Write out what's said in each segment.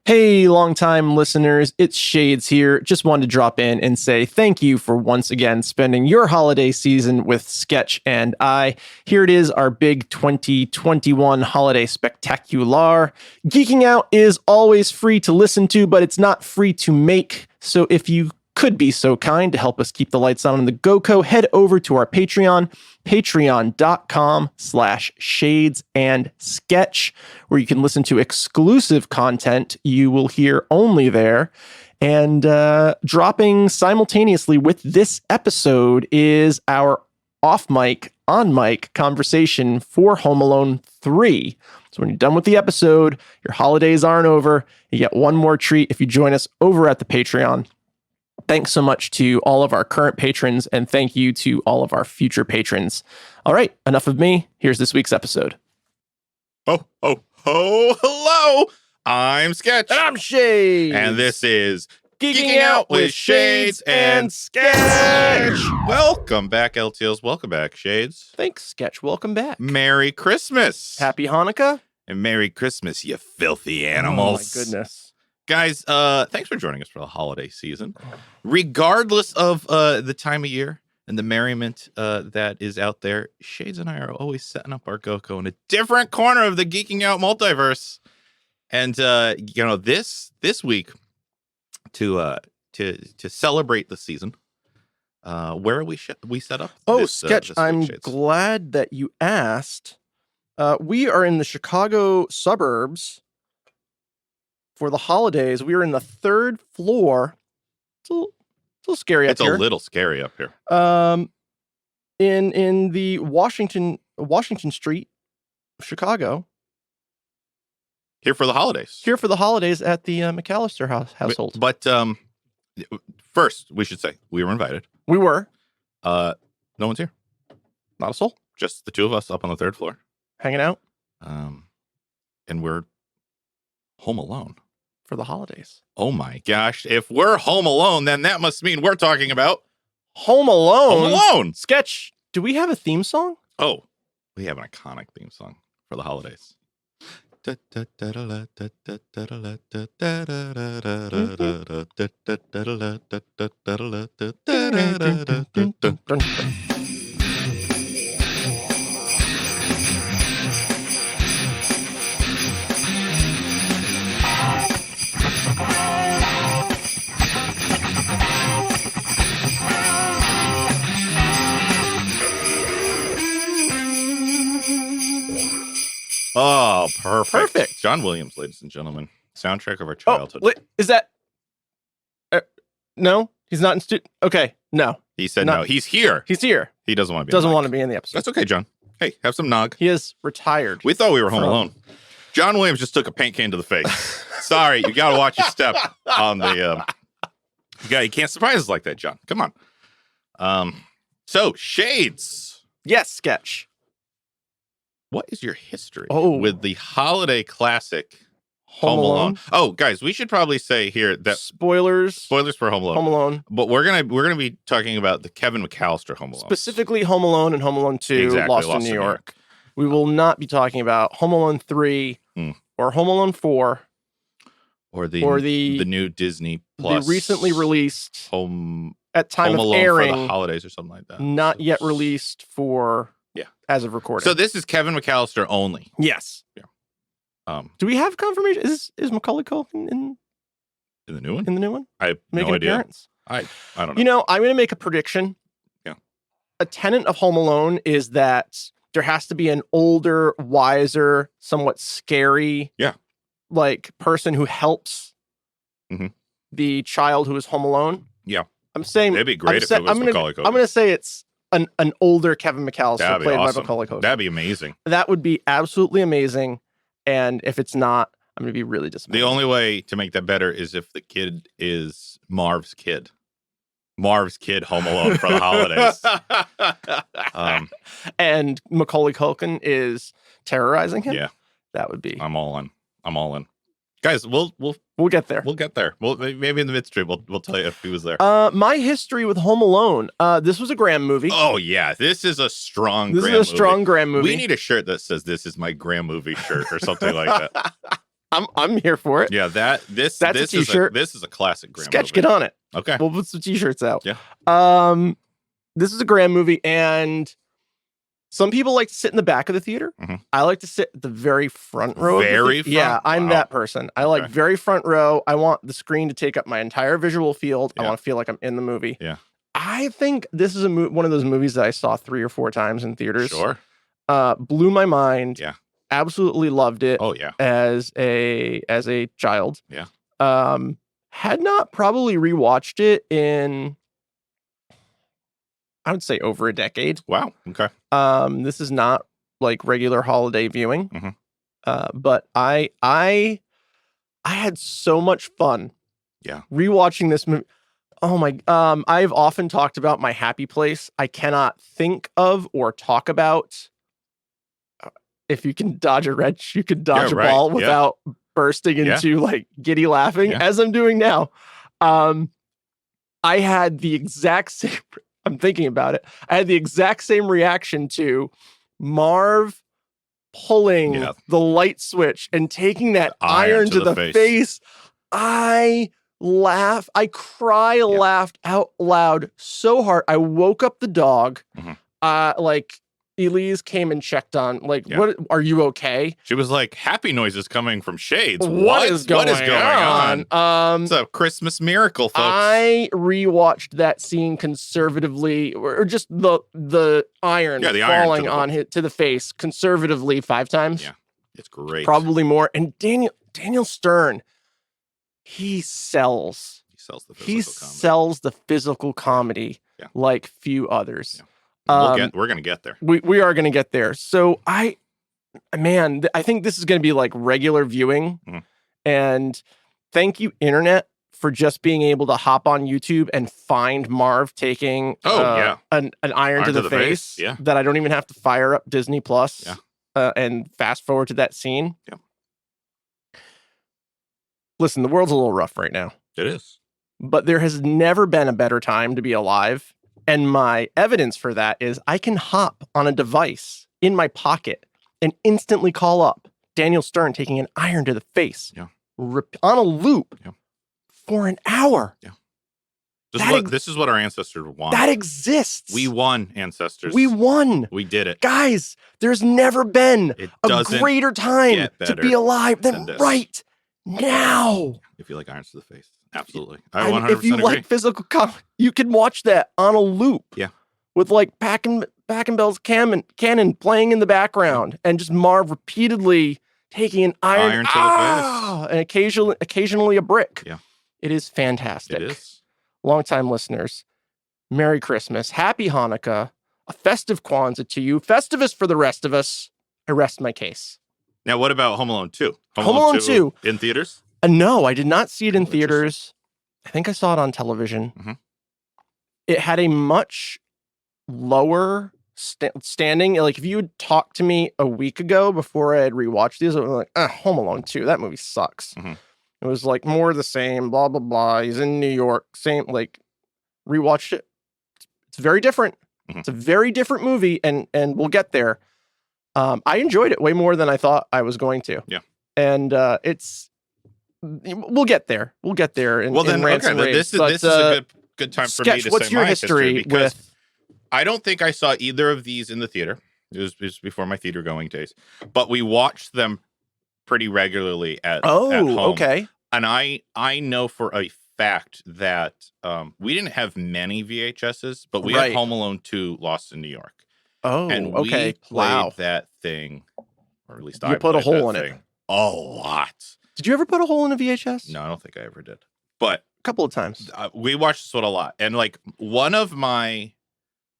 Hey, longtime listeners, it's Shades here. Just wanted to drop in and say thank you for once again spending your holiday season with Sketch and I. Here it is, our big 2021 holiday spectacular. Geeking Out is always free to listen to, but it's not free to make. So if you could be so kind to help us keep the lights on in the GoCo, head over to our Patreon, patreon.com/shadesandsketch, where you can listen to exclusive content you will hear only there. And dropping simultaneously with this episode is our off-mic, on-mic conversation for Home Alone 3. So when you're done with the episode, your holidays aren't over. You get one more treat if you join us over at the Patreon. Thanks so much to all of our current patrons, and thank you to all of our future patrons. All right, enough of me. Here's this week's episode. Hello! I'm Sketch. And I'm Shades. And this is Geeking Out with Shades and Sketch. Welcome back, LTLs. Welcome back, Shades. Thanks, Sketch. Welcome back. Merry Christmas. Happy Hanukkah. And Merry Christmas, you filthy animals. Oh, my goodness. Guys, thanks for joining us for the holiday season. Regardless of the time of year and the merriment that is out there, Shades and I are always setting up our GoCo in a different corner of the Geeking Out multiverse. And this week to celebrate the season, where are we set up? Sketch, I'm glad that you asked. We are in the Chicago suburbs. For the holidays, we are in the third floor. It's a little scary up here. It's a little scary up here. In the Washington Street, Chicago. Here for the holidays. Here for the holidays at the McAllister household. But first, we should say we were invited. We were. No one's here. Not a soul. Just the two of us up on the third floor, hanging out. And we're home alone. For the holidays. Oh my gosh. If we're home alone, then that must mean we're talking about Home Alone. Home Alone. Sketch, do we have a theme song? Oh, we have an iconic theme song for the holidays. Oh, perfect. John Williams, ladies and gentlemen. Soundtrack of our childhood. Oh, is that... no? He's not in studio? Okay, no. He said no. He's here. He's here. He doesn't want to be Doesn't want to be in the episode. That's okay, John. Hey, have some nog. He is retired. We thought we were home alone. John Williams just took a paint can to the face. Sorry, you got to watch your step on the... you can't surprise us like that, John. Come on. So, Shades. Yes, Sketch. What is your history with the holiday classic Home Alone? Oh, guys, we should probably say here that spoilers for Home Alone. Home Alone. But we're gonna be talking about the Kevin McAllister Home Alone. Specifically Home Alone and Home Alone 2, exactly, Lost in New York. We will not be talking about Home Alone 3 or Home Alone 4 or the new Disney Plus, the recently released at time Home of Alone airing for the holidays or something like that. Not yet released for as of recording. So this is Kevin McAllister only. Yes. Yeah. Do we have confirmation? Is Macaulay Culkin in the new one? In the new one? I have no idea. Appearance? I don't know. I'm going to make a prediction. Yeah. A tenet of Home Alone is that there has to be an older, wiser, somewhat scary, person who helps the child who is home alone. Yeah. I'm saying it'd be great if it was Macaulay Culkin. I'm going to say it's an older Kevin McAllister played by Macaulay Culkin. That'd be amazing. That would be absolutely amazing. And if it's not, I'm going to be really disappointed. The only way to make that better is if the kid is Marv's kid. Marv's kid home alone for the holidays. And Macaulay Culkin is terrorizing him? Yeah. That would be. I'm all in. Guys, we'll get there. We'll get there. Well, maybe in the midstream, we'll tell you if he was there. My history with Home Alone. This was a Graham movie. Oh yeah, this is a strong. Graham movie. We need a shirt that says "This is my Graham movie" shirt or something like that. I'm here for it. Yeah, this That's a t-shirt. This is a classic Graham Sketch, movie. get on it. Okay. We'll put some t-shirts out. Yeah. This is a Graham movie, and some people like to sit in the back of the theater. Mm-hmm. I like to sit at the very front row. Very front? Yeah, I'm Wow. that person. I like very front row. I want the screen to take up my entire visual field. Yeah. I want to feel like I'm in the movie. Yeah. I think this is one of those movies that I saw 3 or 4 times in theaters. Sure. Blew my mind. Yeah. Absolutely loved it. Oh yeah. As a child. Yeah. Had not probably rewatched it in, I would say, over a decade. Wow. Okay. This is not like regular holiday viewing. Mm-hmm. But I had so much fun. Yeah. Rewatching this movie. Oh my, I've often talked about my happy place. I cannot think of or talk about, if you can dodge a wrench, you can dodge a ball without bursting into like giddy laughing, as I'm doing now. I had the exact same, I'm thinking about it. I had the exact same reaction to Marv pulling the light switch and taking that iron to the face. I laughed out loud so hard. I woke up the dog. Like Elise came and checked on, like, what, are you okay? She was like, happy noises coming from Shades. What is going on? It's a Christmas miracle, folks. I rewatched that scene conservatively, or just the iron falling on to the face conservatively 5 times. Yeah, it's great. Probably more. And Daniel Stern, he sells the physical comedy like few others. We're going to get there. We are going to get there. So I think this is going to be like regular viewing. And thank you, internet, for just being able to hop on YouTube and find Marv taking an iron to the face that I don't even have to fire up Disney Plus and fast forward to that scene. Listen, the world's a little rough right now. It is. But there has never been a better time to be alive. And my evidence for that is I can hop on a device in my pocket and instantly call up Daniel Stern taking an iron to the face on a loop for an hour. This is what our ancestors want. That exists. We won, ancestors. We won. We did it. Guys, there's never been a greater time to be alive than right now. If you like irons to the face. Absolutely. I 100% if you agree. like physical comedy, you can watch that on a loop. Yeah. With like Packenbell's cannon playing in the background and just Marv repeatedly taking an iron to the face. And occasionally a brick. Yeah. It is fantastic. It is. Longtime listeners, Merry Christmas, Happy Hanukkah, a festive Kwanzaa to you, Festivus for the rest of us. I rest my case. Now, what about Home Alone 2? Home Alone 2 in theaters? No, I did not see it in theaters. I think I saw it on television. It had a much lower standing. Like, if you had talked to me a week ago before I had rewatched these, I was like, Home Alone 2, that movie sucks. It was like more of the same, blah, blah, blah. He's in New York, same, like, rewatched it. It's very different. It's a very different movie, and we'll get there. I enjoyed it way more than I thought I was going to. Yeah. And we'll get there. We'll get there. This is a good time for me to what's say your my history with? I don't think I saw either of these in the theater. It was before my theater going days, but we watched them pretty regularly at home. Okay. And I know for a fact that we didn't have many VHSs, but we had Home Alone 2 Lost in New York. And we played that thing, or at least I put a hole in it a lot. Did you ever put a hole in a VHS? No, I don't think I ever did. But a couple of times. We watched this one a lot. And like one of my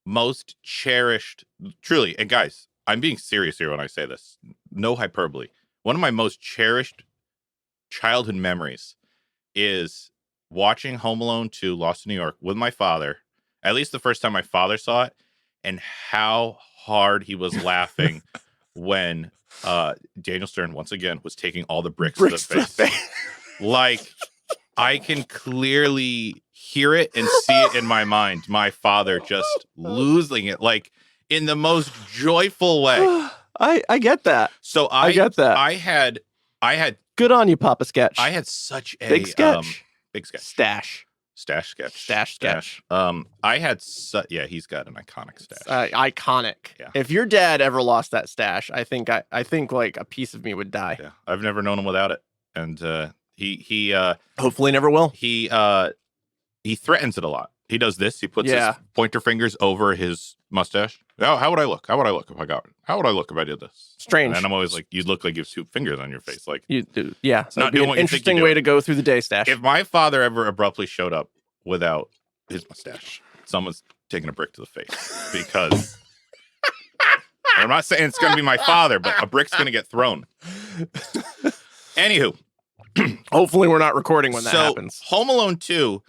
most cherished, truly, and guys, I'm being serious here when I say this. No hyperbole. One of my most cherished childhood memories is watching Home Alone 2 Lost in New York with my father. At least the first time my father saw it, and how hard he was laughing when Daniel Stern once again was taking all the bricks to the face. Like, I can clearly hear it and see it in my mind. My father just losing it, like in the most joyful way. I get that. So I get that. I had Good on you, Papa Sketch. I had such a big sketch. Big sketch. Stash sketch. I had he's got an iconic stash. Iconic. Yeah. If your dad ever lost that stash, I think like a piece of me would die. Yeah. I've never known him without it. And he hopefully never will. He threatens it a lot. He does this. He puts his pointer fingers over his mustache. How would I look? How would I look if I got it? How would I look if I did this? Strange. And I'm always like, you'd look like you have 2 fingers on your face. Like you do. Yeah. So not doing what interesting way to go through the day, Stash. If my father ever abruptly showed up without his mustache, someone's taking a brick to the face because I'm not saying it's going to be my father, but a brick's going to get thrown. Anywho. Hopefully we're not recording when that happens. Home Alone 2,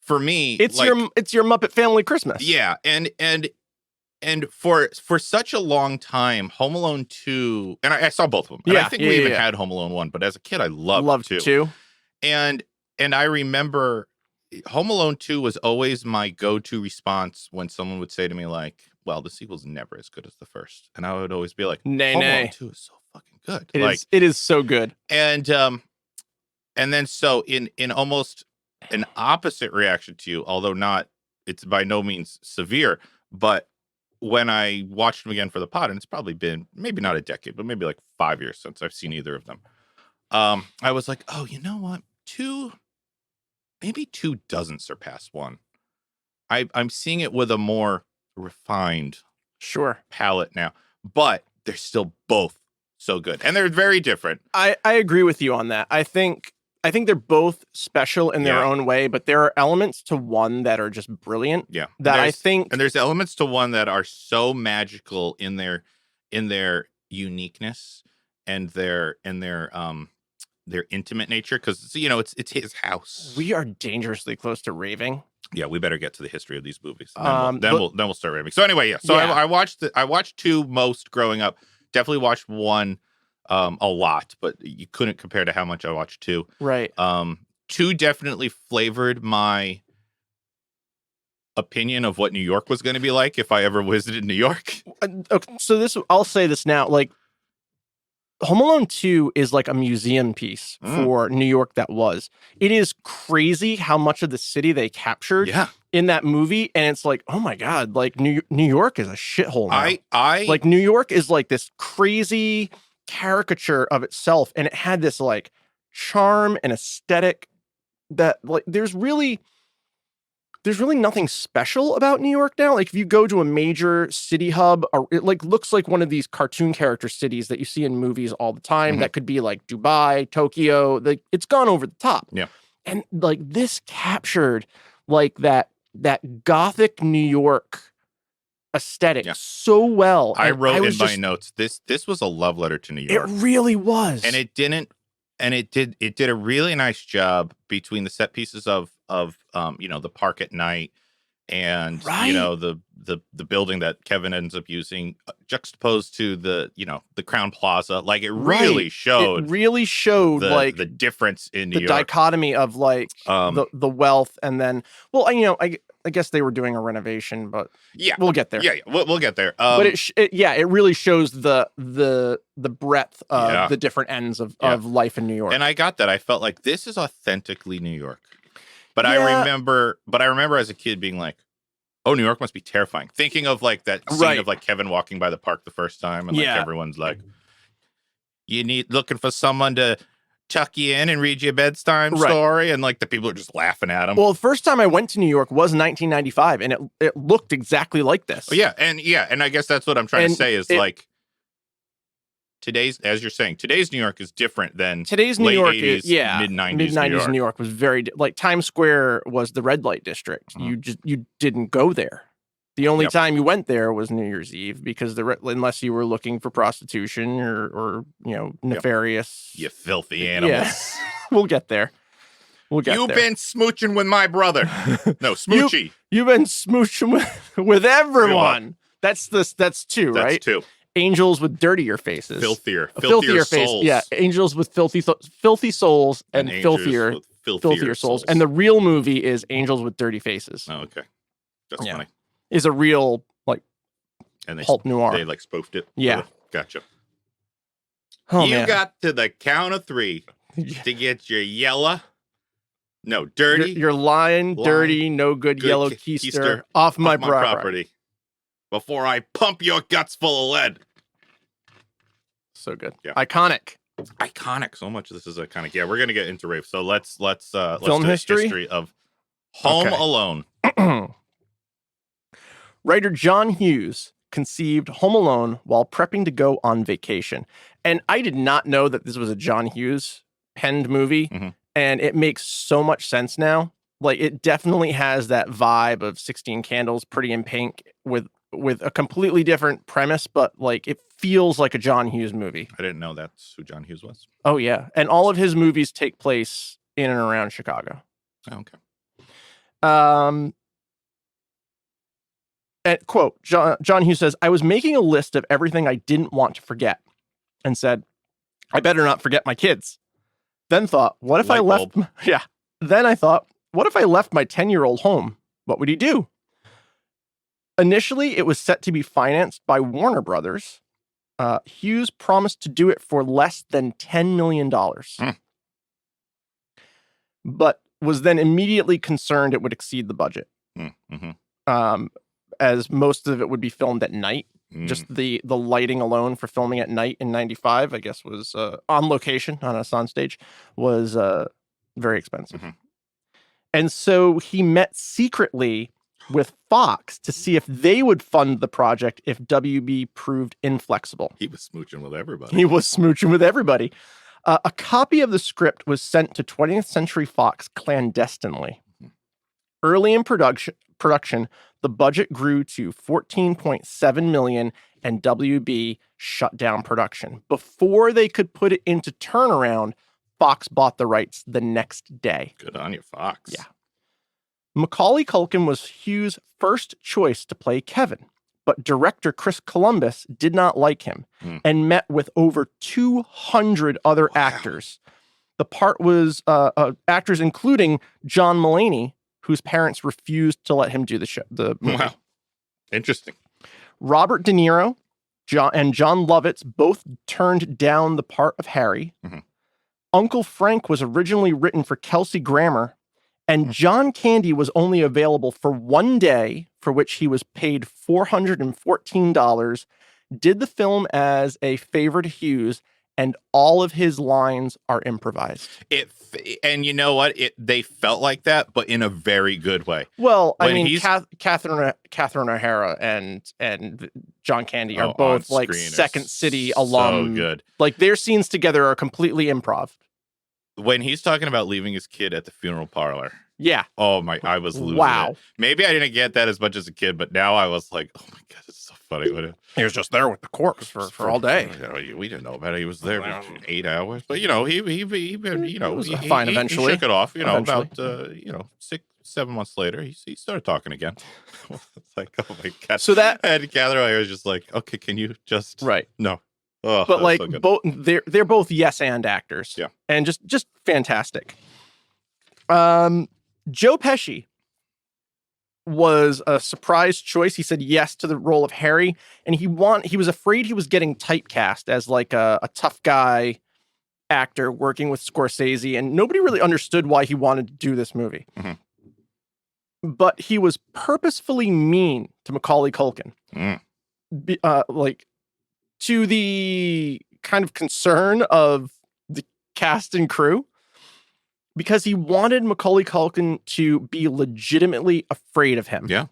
for me, it's your Muppet Family Christmas. Yeah, and for such a long time, Home Alone 2, and I saw both of them. And I think we even had Home Alone 1, but as a kid, I loved 2. And I remember Home Alone 2 was always my go-to response when someone would say to me like, well, the sequel's never as good as the first. And I would always be like, Home Alone 2 is so fucking good. It is so good. And then so in almost an opposite reaction to you, although it's by no means severe, but when I watched them again for the pod, and it's probably been maybe not a decade, but maybe like 5 years since I've seen either of them, I was like, oh, you know what? 2 doesn't surpass 1. I'm seeing it with a more refined palette now, but they're still both so good, and they're very different. I agree with you on that. I think they're both special in their own way, but there are elements to 1 that are just brilliant. Yeah, and there's elements to 1 that are so magical in their uniqueness and their intimate nature, because it's his house. We are dangerously close to raving. Yeah, we better get to the history of these movies. Then we'll start raving. So anyway, yeah. So I watched 2 most growing up. Definitely watched 1. A lot, but you couldn't compare to how much I watched 2. Right. 2 definitely flavored my opinion of what New York was going to be like if I ever visited New York. Okay, so I'll say this now, like Home Alone 2 is like a museum piece for New York that was. It is crazy how much of the city they captured in that movie, and it's like, oh my God, like New York is a shithole now. Like New York is like this crazy caricature of itself, and it had this like charm and aesthetic that like there's really nothing special about New York now. Like if you go to a major city hub, it like looks like one of these cartoon character cities that you see in movies all the time. That could be like Dubai, Tokyo. Like it's gone over the top. Yeah. And like this captured like that gothic New York aesthetic so well. I wrote in my notes, this was a love letter to New York. It really was. And it did a really nice job between the set pieces of the park at night and the building that Kevin ends up using juxtaposed to the Crown Plaza. Like it really showed the difference in New York. The dichotomy of like the wealth, and then I guess they were doing a renovation, but we'll get there. Yeah, we'll get there. But it really shows the breadth of the different ends of life in New York. And I got that. I felt like this is authentically New York. But I remember as a kid being like, oh, New York must be terrifying. Thinking of like that scene of like Kevin walking by the park the first time, and like everyone's like, looking for someone to tuck you in and read you a bedtime story, and like the people are just laughing at him. Well, the first time I went to New York was 1995, and it looked exactly like this. Oh, and I guess that's what I'm trying to say is like today's, as you're saying, today's New York is different than today's New York 80s, is mid-90s New York was very like Times Square was the red light district. You didn't go there. The only time you went there was New Year's Eve because unless you were looking for prostitution or nefarious. You filthy animals. Yeah. We'll get there. You've been smooching with my brother. No, Smoochie. You've been smooching with everyone. That's 2, right? That's 2. Angels with dirtier faces. Filthier souls. Face. Yeah, angels with filthy souls and filthier souls. And the real movie is Angels with Dirty Faces. Oh, okay. That's funny. Is a real like pulp noir. They like spoofed it. Yeah. Gotcha. Oh, you got to the count of 3. to get your yellow, no, dirty, you're lying, dirty, no good yellow keister off my property before I pump your guts full of lead. So good. Yeah. Iconic. So much. This is iconic. Yeah, we're gonna get into rave. So let's film do history of Home Alone. Writer John Hughes conceived Home Alone while prepping to go on vacation. And I did not know that this was a John Hughes penned movie. Mm-hmm. And it makes so much sense now. Like, it definitely has that vibe of 16 Candles, Pretty in Pink, with a completely different premise, but like it feels like a John Hughes movie. I didn't know that's who John Hughes was. Oh, yeah. And all of his movies take place in and around Chicago. Oh, okay. And quote, John Hughes says, I was making a list of everything I didn't want to forget and said, I better not forget my kids. Then thought, what if I left? Yeah. Then I thought, what if I left my 10-year-old home? What would he do? Initially, it was set to be financed by Warner Brothers. Hughes promised to do it for less than $10 million. But was then immediately concerned it would exceed the budget. As most of it would be filmed at night. Just the lighting alone for filming at night in 95, I guess, was on location, on a soundstage, was very expensive. And so he met secretly with Fox to see if they would fund the project if WB proved inflexible. He was smooching with everybody. A copy of the script was sent to 20th Century Fox clandestinely. Early in production, the budget grew to $14.7 million, and WB shut down production. Before they could put it into turnaround, Fox bought the rights the next day. Good on you, Fox. Yeah. Macaulay Culkin was Hughes' first choice to play Kevin, but director Chris Columbus did not like him and met with over 200 other actors. The part was actors including John Mulaney, whose parents refused to let him do the movie. Wow. Interesting. Robert De Niro and John Lovitz both turned down the part of Harry. Uncle Frank was originally written for Kelsey Grammer, and John Candy was only available for one day, for which he was paid $414, did the film as a favor to Hughes, and all of his lines are improvised. And you know what? They felt like that, but in a very good way. Well, I mean, Katherine O'Hara and John Candy are both like Second City alum. So good. Like, their scenes together are completely improv. When he's talking about leaving his kid at the funeral parlor. Yeah. Oh my, I was losing it. Maybe I didn't get that as much as a kid, but now I was like, oh my God, it's so funny. He was just there with the corpse for all day. We didn't know about it. He was there for 8 hours, but he was fine eventually. He shook it off, about 6-7 months later, he started talking again. It's like, oh my God. So that, and Katherine O'Hara was just like, okay, can you just no. Oh, but like so both, they're both yes and actors. Yeah, and just fantastic. Joe Pesci was a surprise choice. He said yes to the role of Harry, and he was afraid he was getting typecast as like a tough guy actor working with Scorsese, and nobody really understood why he wanted to do this movie. But he was purposefully mean to Macaulay Culkin. To the kind of concern of the cast and crew, because he wanted Macaulay Culkin to be legitimately afraid of him. Yeah.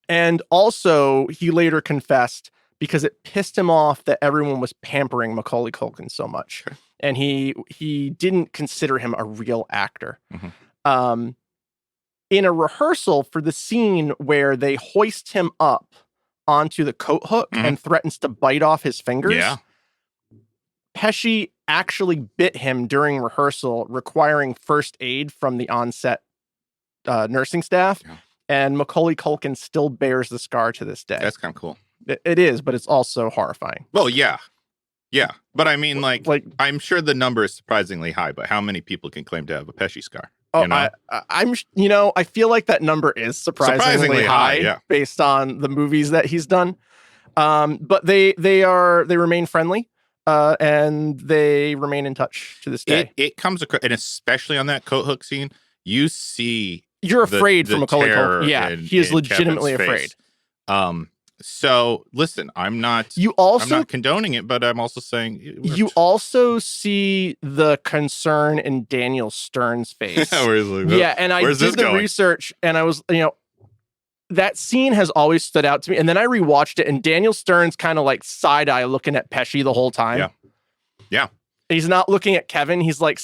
And also, he later confessed because it pissed him off that everyone was pampering Macaulay Culkin so much. Sure. And he didn't consider him a real actor. In a rehearsal for the scene where they hoist him up onto the coat hook and threatens to bite off his fingers. Pesci actually bit him during rehearsal, requiring first aid from the on-set nursing staff. And Macaulay Culkin still bears the scar to this day. That's kind of cool. It is, but it's also horrifying. Well, yeah. Yeah. But I mean, like I'm sure the number is surprisingly high, but how many people can claim to have a Pesci scar? Oh, I feel like that number is surprisingly high based on the movies that he's done. But they remain friendly. and they remain in touch to this day. It comes across, and especially on that coat hook scene, you see you're afraid the for Macaulay terror Culkin. Yeah, he is in legitimately Kevin's afraid. face. So listen, I'm not condoning it, but I'm also saying you also see the concern in Daniel Stern's face. Yeah, and I did the research, and I was, that scene has always stood out to me. And then I rewatched it, and Daniel Stern's kind of like side eye looking at Pesci the whole time. Yeah. He's not looking at Kevin. He's like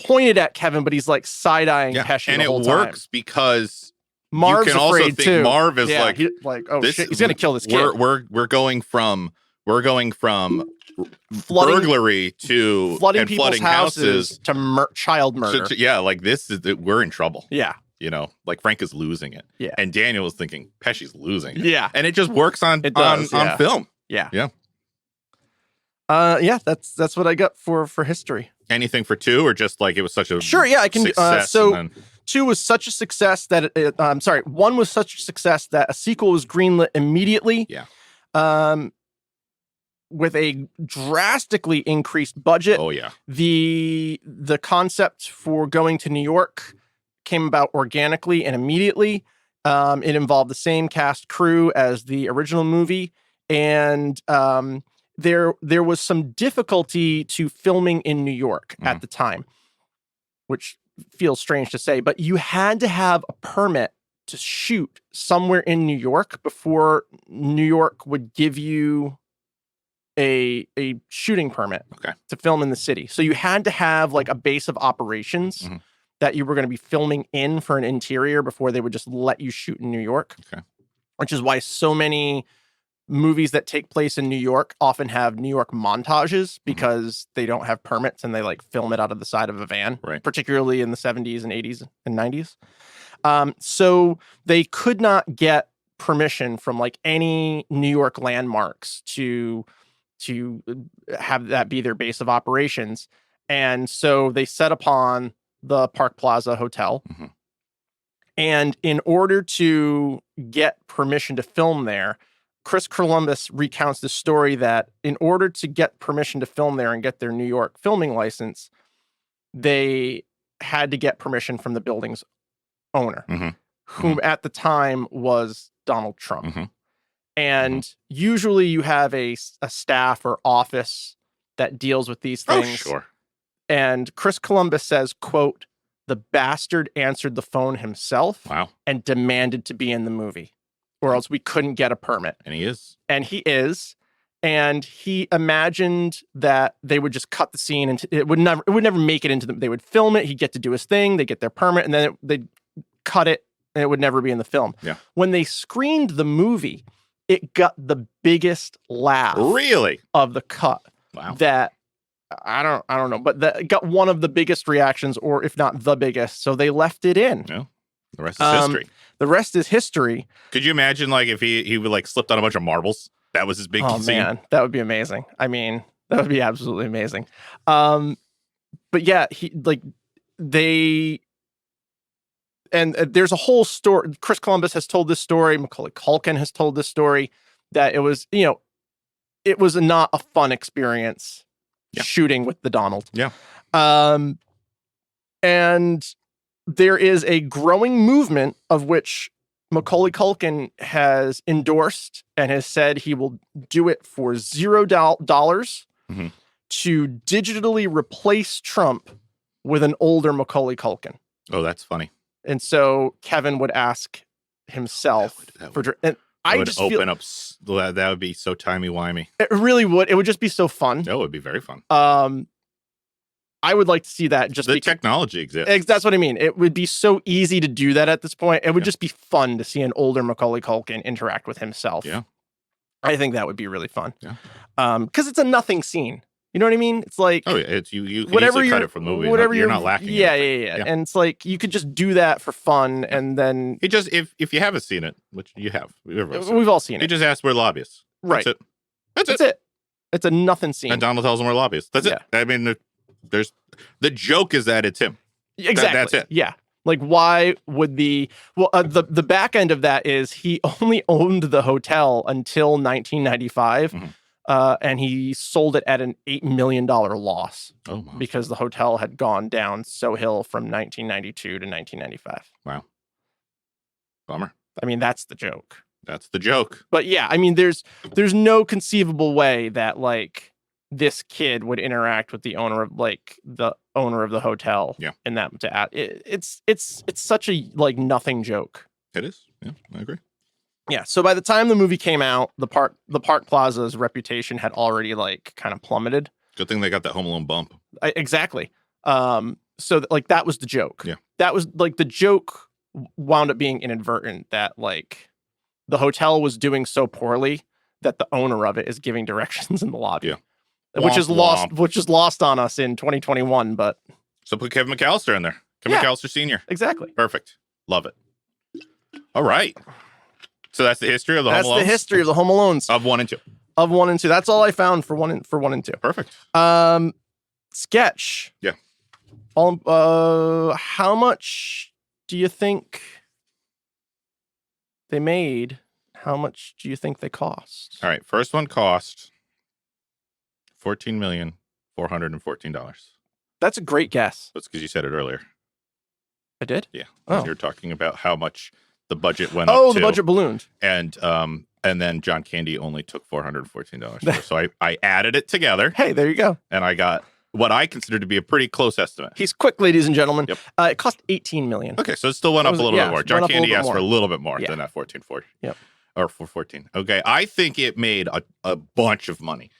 pointed at Kevin, but he's like side eyeing Pesci the whole time. And it works because Marv's you can afraid also think too. Marv is oh shit, he's gonna kill this kid. We're going from burglary to flooding houses to child murder. This is we're in trouble. Yeah, like Frank is losing it. Yeah, and Daniel is thinking Pesci's losing it. Yeah, and it just works on film. Yeah. That's what I got for history. Anything for 2, or just like it was such a I can. Success, so 2 was such a success that 1 was such a success that a sequel was greenlit immediately. Yeah. With a drastically increased budget. Oh yeah. The concept for going to New York came about organically and immediately. It involved the same cast crew as the original movie, and there was some difficulty to filming in New York at the time, which feels strange to say, but you had to have a permit to shoot somewhere in New York before New York would give you a shooting permit to film in the city. So you had to have like a base of operations that you were going to be filming in for an interior before they would just let you shoot in New York. Which is why so many movies that take place in New York often have New York montages, because they don't have permits and they like film it out of the side of a van, particularly in the 70s and 80s and 90s. So they could not get permission from like any New York landmarks to have that be their base of operations. And so they set upon the Park Plaza Hotel. And in order to get permission to film there, Chris Columbus recounts the story that in order to get permission to film there and get their New York filming license, they had to get permission from the building's owner, whom at the time was Donald Trump. And usually you have a staff or office that deals with these things. Oh, sure. And Chris Columbus says, quote, "The bastard answered the phone himself and demanded to be in the movie, or else we couldn't get a permit." And he is. And he is. And he imagined that they would just cut the scene and it would never make it into them. They would film it. He'd get to do his thing. They get their permit, and then they'd cut it, and it would never be in the film. Yeah. When they screened the movie, it got the biggest laugh of the cut. Wow. That I don't know, but that got one of the biggest reactions, or if not the biggest. So they left it in. No, the rest is history. The rest is history. Could you imagine like if he would like slipped on a bunch of marbles? That was his big scene. Man, that would be amazing. I mean, that would be absolutely amazing. But yeah, there's a whole story. Chris Columbus has told this story. Macaulay Culkin has told this story, that it was, it was not a fun experience shooting with the Donald. Yeah. And there is a growing movement of which Macaulay Culkin has endorsed and has said he will do it for $0 to digitally replace Trump with an older Macaulay Culkin. Oh, that's funny. And so Kevin would ask himself that would open up. That would be so timey-wimey. It really would. It would just be so fun. That would be very fun. I would like to see that. Just the technology exists. That's what I mean. It would be so easy to do that at this point. It would just be fun to see an older Macaulay Culkin interact with himself. Yeah, I think that would be really fun. Yeah, because it's a nothing scene. You know what I mean? It's like, oh yeah, it's you whatever you cut it from the movie. Whatever you're not lacking. Yeah. And it's like you could just do that for fun, and then it just if you haven't seen it, which you have, we've all seen it. You just ask, we're lobbyists. Right. That's it. It's a nothing scene. And Donald tells them we're lobbyists. That's it. I mean, there's the joke is that it's him. Exactly. That's it. Yeah. Like, why would the back end of that is he only owned the hotel until 1995. and he sold it at an $8 million loss Oh, wow. because the hotel had gone down so hill from 1992 to 1995. Wow. Bummer. I mean, that's the joke. That's the joke. But yeah, I mean, there's no conceivable way that like this kid would interact with the owner of the hotel. Yeah. In that it's such a like nothing joke. It is. Yeah, I agree. Yeah. So by the time the movie came out, the Park Plaza's reputation had already like kind of plummeted. Good thing they got that Home Alone bump. Exactly. So like that was the joke. Yeah. That was like the joke wound up being inadvertent that like the hotel was doing so poorly that the owner of it is giving directions in the lobby. Yeah. Which Womp is lost on us in 2021, but So put Kevin McAllister in there. Kevin McAllister Sr. Exactly. Perfect. Love it. All right. So that's the history of the Home Alones? That's the history of the Home Alones. Of 1 and 2. Of 1 and 2. That's all I found for 1 and 2. Perfect. Sketch. Yeah. How much do you think they made? How much do you think they cost? All right. First one cost $14,414,000. That's a great guess. That's because you said it earlier. I did? Yeah. Oh. You're talking about how much the budget went up Oh, to. the budget ballooned. And then John Candy only took $414 for it. So I added it together. Hey, there you go. And I got what I consider to be a pretty close estimate. He's quick, ladies and gentlemen. Yep. It cost $18 million. Okay, so it still went up a little bit more. John Candy asked for a little bit more Yeah. than that 1440. Yep. Or 414. Okay, I think it made a bunch of money.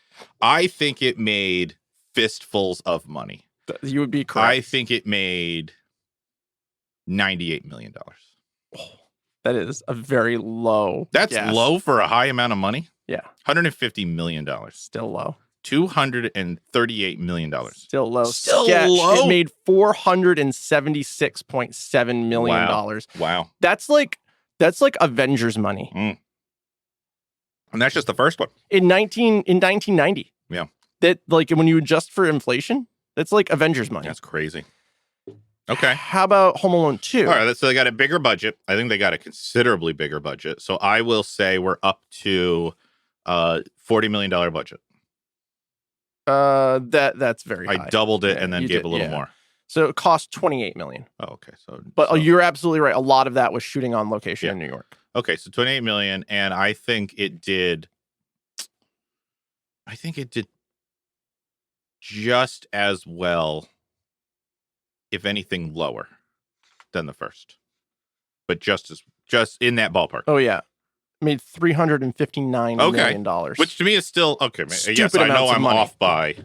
I think it made fistfuls of money. You would be correct. I think it made $98 million. That is a very low That's guess. low for a high amount of money. Yeah. $150 million. Still low. $238 million. Still low. Still Sketch, low? It made $476.7 million. Wow. That's like Avengers money. And that's just the first one. In 1990. Yeah. That like when you adjust for inflation, that's like Avengers money. That's crazy. Okay. How about Home Alone 2? All right, so they got a bigger budget. I think they got a considerably bigger budget. So I will say we're up to $40 million budget. That's very high. I doubled it Yeah, and then you gave did, a little yeah. more. So it cost $28 million. Oh, okay. But you're absolutely right. A lot of that was shooting on location in New York. Okay, so $28 million, and I think it did just as well, if anything lower than the first. But just in that ballpark. Oh yeah. Made $359 million. Which to me is still okay. Stupid Yes, I know amounts of I'm money. off by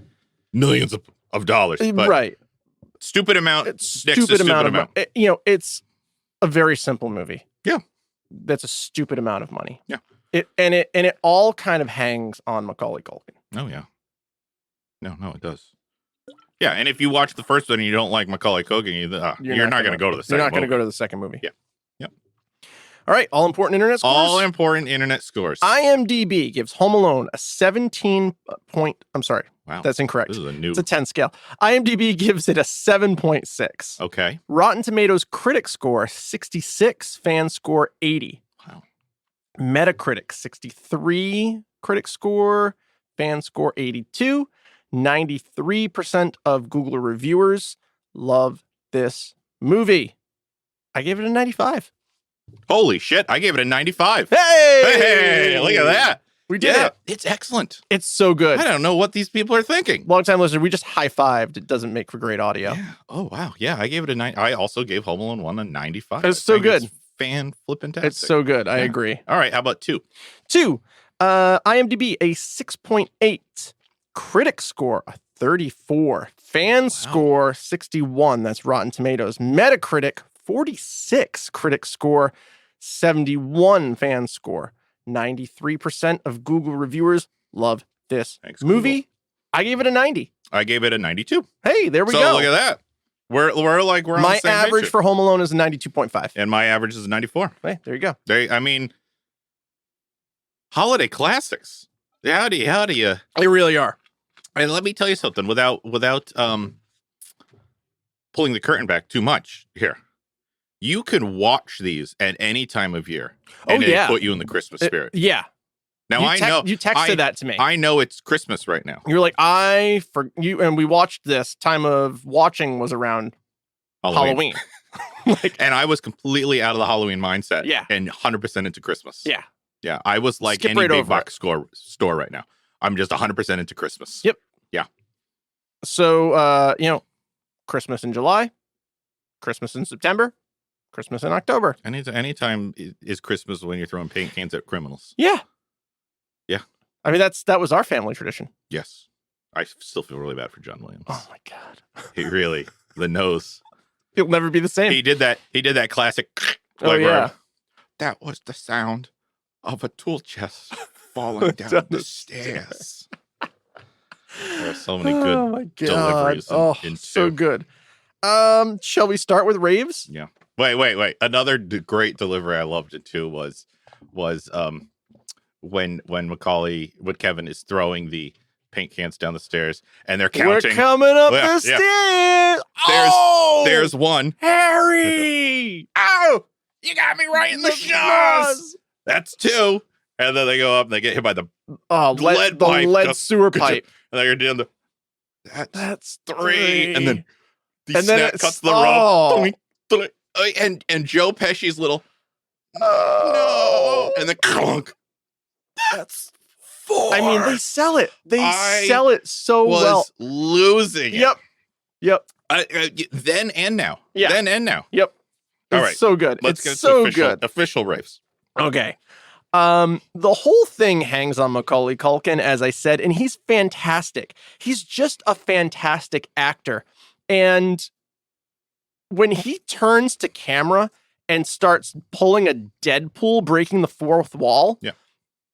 millions of dollars. But right. Stupid amount. It's next to stupid amount of amount. it's a very simple movie. Yeah. That's a stupid amount of money. Yeah. It all kind of hangs on Macaulay Culkin. Oh yeah. No, it does. Yeah, and if you watch the first one and you don't like Macaulay Culkin, you're not going to go to the second. You're not going to go to the second movie. Yeah. Yep. All right. All important internet scores. All important internet scores. IMDb gives Home Alone a 17 point. I'm sorry. Wow. That's incorrect. This is a new. It's a 10 scale. IMDb gives it a 7.6. Okay. Rotten Tomatoes critic score 66, fan score 80. Wow. Metacritic 63, critic score, fan score 82. 93% of Google reviewers love this movie. I gave it a 95. Holy shit! I gave it a 95. Hey! Look at that. We did it. It's excellent. It's so good. I don't know what these people are thinking. Long time listener, we just high-fived. It doesn't make for great audio. Yeah. Oh wow. Yeah, I gave it a 9. I also gave Home Alone 1 a 95. It's so good. Fan flipping tastic. It's so good. I agree. All right. How about 2? 2. IMDb a 6.8. Critic score a 34. Fan score 61. That's Rotten Tomatoes. Metacritic 46. Critic score 71. Fan score 93% of Google reviewers love this movie. Google. I gave it a 90. I gave it a 92. Hey, there we go. So look at that. We're on my the same average page. for Home Alone is a 92.5. And my average is a 94. Hey, there you go. Holiday classics. How do you? They really are. And let me tell you something without pulling the curtain back too much here. You can watch these at any time of year and it'll put you in the Christmas spirit. Yeah. Now I know you texted that to me. I know it's Christmas right now. You're like, and we watched this. Time of watching was around Halloween. Like, and I was completely out of the Halloween mindset. Yeah. And 100% into Christmas. Yeah. Yeah. I was like Skip any right big box store right now. I'm just 100% into Christmas. Yep. Yeah. So, Christmas in July, Christmas in September, Christmas in October. Anytime is Christmas when you're throwing paint cans at criminals. Yeah. Yeah. I mean, that was our family tradition. Yes. I still feel really bad for John Williams. Oh my God. He really, the nose. He'll never be the same. He did that classic. Oh, yeah. That was the sound of a tool chest falling down the stairs. There are so many good deliveries. So good. Shall we start with raves? Yeah. Wait. Another great delivery I loved it too was when Kevin is throwing the paint cans down the stairs and they're counting. We're coming up the stairs. There's one. Harry! Ow! You got me right in the schnoz. That's two. And then they go up and they get hit by the lead sewer pipe. And then you're doing that's three. And then it cuts the rope. And Joe Pesci's little no. And the clunk. That's four. I mean, they sell it. Sell it so well. Losing it. Yep. Then and now. Yeah. Then and now. Yep. All right. So good. Let's get so good. Official raves. Okay. The whole thing hangs on Macaulay Culkin, as I said, and he's fantastic. He's just a fantastic actor. And when he turns to camera and starts pulling a Deadpool, breaking the fourth wall,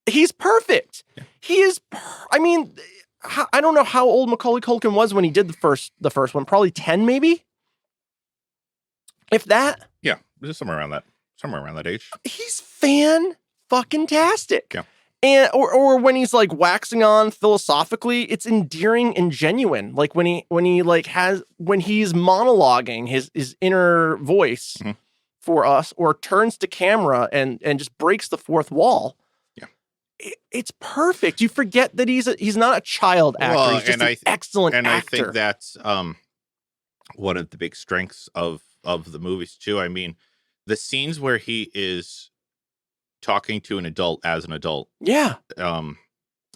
he's perfect. Yeah. He is. I mean, I don't know how old Macaulay Culkin was when he did the first one. Probably 10, maybe, if that. Yeah, just somewhere around that age. He's fan-fucking-tastic. Yeah. And or when he's like waxing on philosophically, it's endearing and genuine. Like when he's monologuing his inner voice for us, or turns to camera and just breaks the fourth wall. Yeah, it's perfect. You forget that he's not a child actor. He's just an excellent actor. I think that's one of the big strengths of the movies too. I mean, the scenes where he is talking to an adult as an adult. Yeah.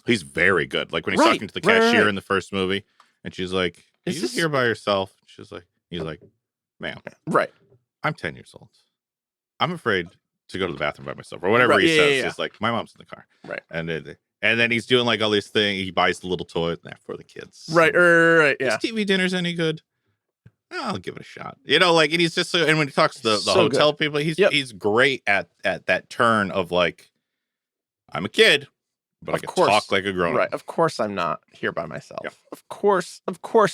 He's very good. Like when he's talking to the cashier in the first movie and she's like, "Is you here by yourself?" He's like, "Ma'am. Right. I'm 10 years old. I'm afraid to go to the bathroom by myself," or whatever he says. He's like, "My mom's in the car." Right. And then he's doing like all these things. He buys the little toy for the kids. Right. Right. Yeah. Is TV dinners any good? I'll give it a shot. Like, and he's just so, and when he talks to the hotel people, he's great at that turn of like, I'm a kid, but I can talk like a grown up. Right. Of course I'm not here by myself. Yeah. Of course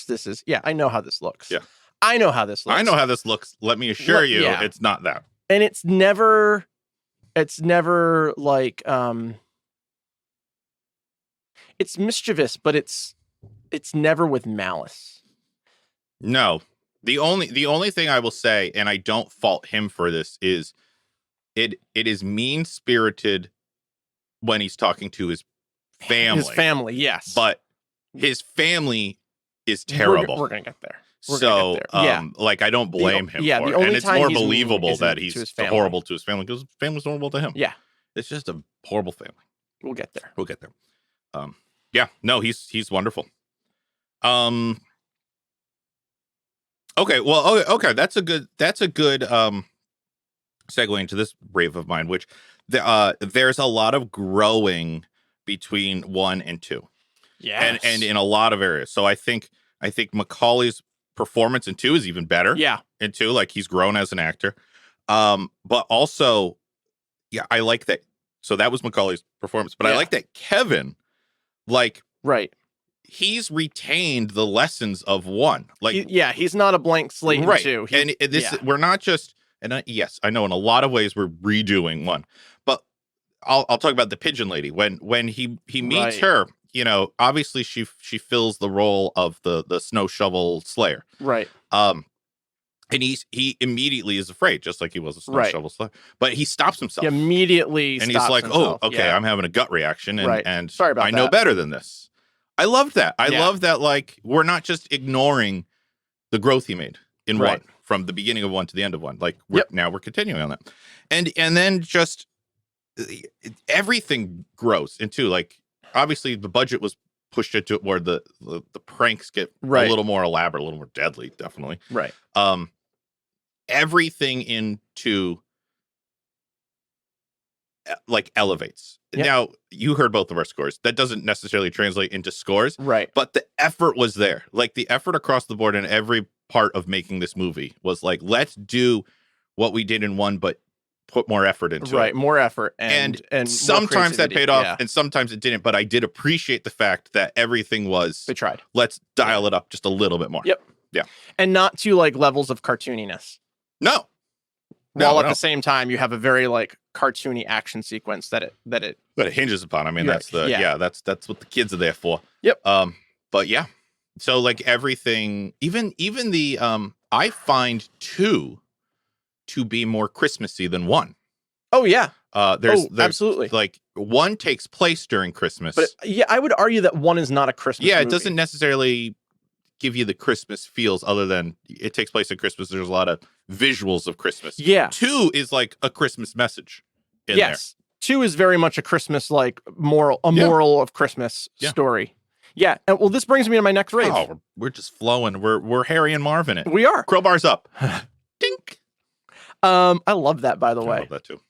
this is, I know how this looks. Yeah. I know how this looks. Let me assure you, it's not that. And it's never like, it's mischievous, but it's never with malice. No. The only thing I will say, and I don't fault him for this, is it is mean-spirited when he's talking to his family. His family, yes. But his family is terrible. We're going to get there. Like, I don't blame him for it. And it's more believable that he's horrible to his family because his family's horrible to him. Yeah. It's just a horrible family. We'll get there. Yeah. No, he's wonderful. Okay, well, okay, that's a good segue into this rave of mine, which there's a lot of growing between 1 and 2. Yeah. And in a lot of areas. So I think Macaulay's performance in 2 is even better. Yeah. In 2, like he's grown as an actor. But also, I like that. So that was Macaulay's performance, but I like that Kevin, like, right. He's retained the lessons of 1. Like, he's not a blank slate. Right. In 2. And this, we're not just, and yes, I know in a lot of ways we're redoing 1, but I'll talk about the pigeon lady. When he meets her, obviously she fills the role of the snow shovel slayer. Right. And he immediately is afraid, just like he was a snow Right. shovel sled. But he stops himself. He immediately and stops he's like, himself. oh, okay, Yeah. I'm having a gut reaction. And, Right. and Sorry about I know that. better than this. I loved that. I Yeah. love that, like, we're not just ignoring the growth he made in Right. one, from the beginning of one to the end of one. Like, now we're continuing on that. And then just everything grows into, like, obviously the budget was pushed into it where the pranks get a little more elaborate, a little more deadly, definitely. Right. Everything into like elevates. Yep. Now, you heard both of our scores. That doesn't necessarily translate into scores. Right. But the effort was there. Like, the effort across the board in every part of making this movie was like, let's do what we did in one, but put more effort into it. Right. More effort. And sometimes that paid off and sometimes it didn't. But I did appreciate the fact that everything was, they tried. Let's dial it up just a little bit more. Yep. Yeah. And not to like levels of cartooniness. No. While at the same time you have a very like cartoony action sequence that it hinges upon. I mean, that's that's what the kids are there for. Yep. But yeah. So like everything, even the I find 2 to be more Christmassy than 1. Oh yeah. There's absolutely. Like 1 takes place during Christmas. But yeah, I would argue that 1 is not a Christmas movie. It doesn't necessarily give you the Christmas feels, other than it takes place at Christmas. There's a lot of visuals of Christmas. Yeah. 2 is like a Christmas message in there. 2 is very much a Christmas, like moral of Christmas story. Yeah. And well, this brings me to my next rave. Oh, we're just flowing. We're Harry and Marvin it. We are. Crowbars up. Dink. I love that, by the way. I love that too.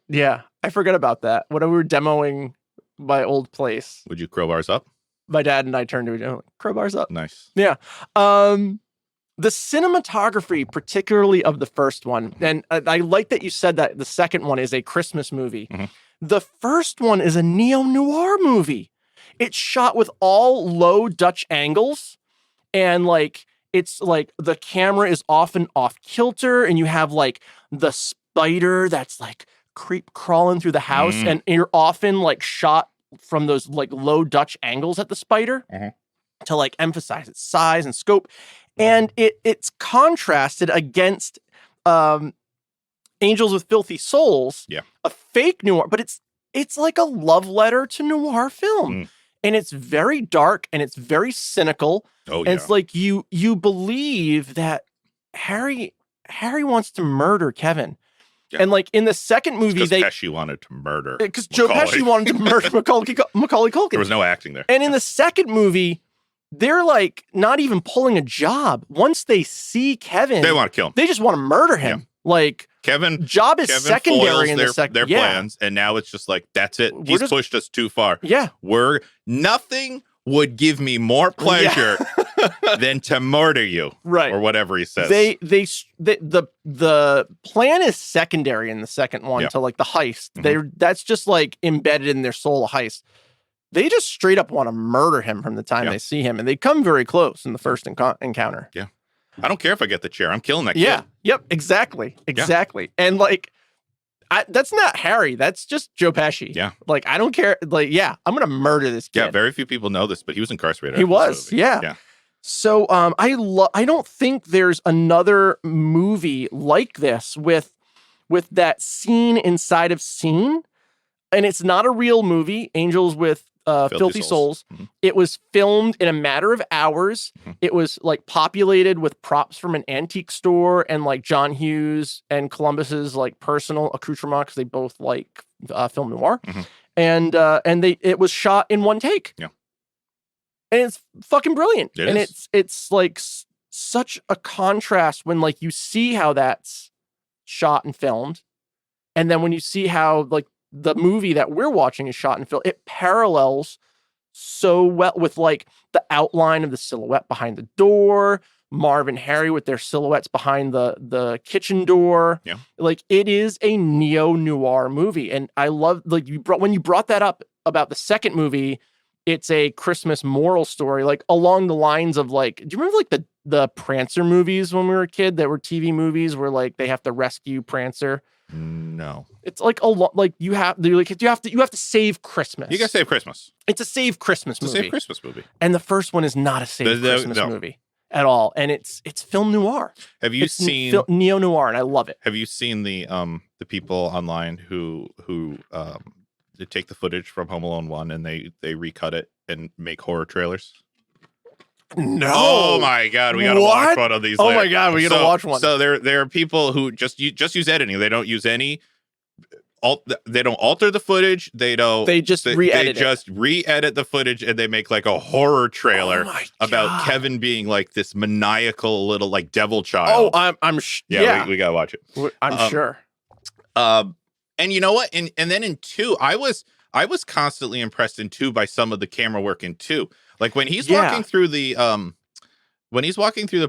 Yeah. I forgot about that. When we were demoing my old place. Would you crowbars up? My dad and I turned to each other, crowbars up. Nice. Yeah. The cinematography, particularly of the first one, and I like that you said that the second one is a Christmas movie. Mm-hmm. The first one is a neo-noir movie. It's shot with all low Dutch angles, and like it's like the camera is often off kilter, and you have like the spider that's like crawling through the house, and you're often like shot from those like low Dutch angles at the spider to like emphasize its size and scope. And it's contrasted against Angels with Filthy Souls, a fake noir, but it's like a love letter to noir film. And it's very dark and it's very cynical. Oh, and it's like you believe that Harry wants to murder Kevin. Yeah. And like in the second movie, Pesci wanted to murder. Because Joe Pesci wanted to murder Macaulay Culkin. There was no acting there. And in the second movie, they're like not even pulling a job. Once they see Kevin, they want to kill him. They just want to murder him. Yeah. Like Kevin secondary in their second. plans, and now it's just like that's it. He's pushed us too far. Yeah, nothing would give me more pleasure than to murder you, right? Or whatever he says. The plan is secondary in the second one to like the heist. That's just like embedded in their soul, a heist. They just straight up want to murder him from the time they see him, and they come very close in the first encounter. Yeah, I don't care if I get the chair. I'm killing that kid. Yeah, yep, exactly. And like, that's not Harry. That's just Joe Pesci. Yeah, like I don't care. Like, I'm gonna murder this kid. Yeah, very few people know this, but he was incarcerated. He was. Yeah. So I don't think there's another movie like this with that scene inside of scene, and it's not a real movie. Angels with Filthy Souls. Mm-hmm. It was filmed in a matter of hours. Mm-hmm. It was like populated with props from an antique store and like John Hughes and Columbus's like personal accoutrement, because they both like film noir. Mm-hmm. And it was shot in one take. Yeah. And it's fucking brilliant. It is. It's like such a contrast when like you see how that's shot and filmed, and then when you see how like the movie that we're watching is shot and filmed, it parallels so well with like the outline of the silhouette behind the door, Marv and Harry with their silhouettes behind the kitchen door. Yeah. Like it is a neo-noir movie. And I love like when you brought that up about the second movie, it's a Christmas moral story, like along the lines of like, do you remember like the Prancer movies when we were a kid that were TV movies where like they have to rescue Prancer? No, it's like a lot. Like you have to save Christmas. You gotta save Christmas. It's a save Christmas movie. It's a save Christmas movie. And the first one is not a save Christmas movie. at all, and it's film noir. It's seen neo noir, and I love it. Have you seen the people online who they take the footage from Home Alone 1 and they recut it and make horror trailers? No. Oh my god, we gotta watch one of these. Oh later. my god, we gotta watch one. So there are people who just use editing. They don't use any. They don't alter the footage. They just re-edit. They just re-edit the footage, and they make like a horror trailer about Kevin being like this maniacal little like devil child. Oh, we gotta watch it. I'm sure. And you know what? And then in 2, I was constantly impressed in 2 by some of the camera work in 2. Like when he's walking through the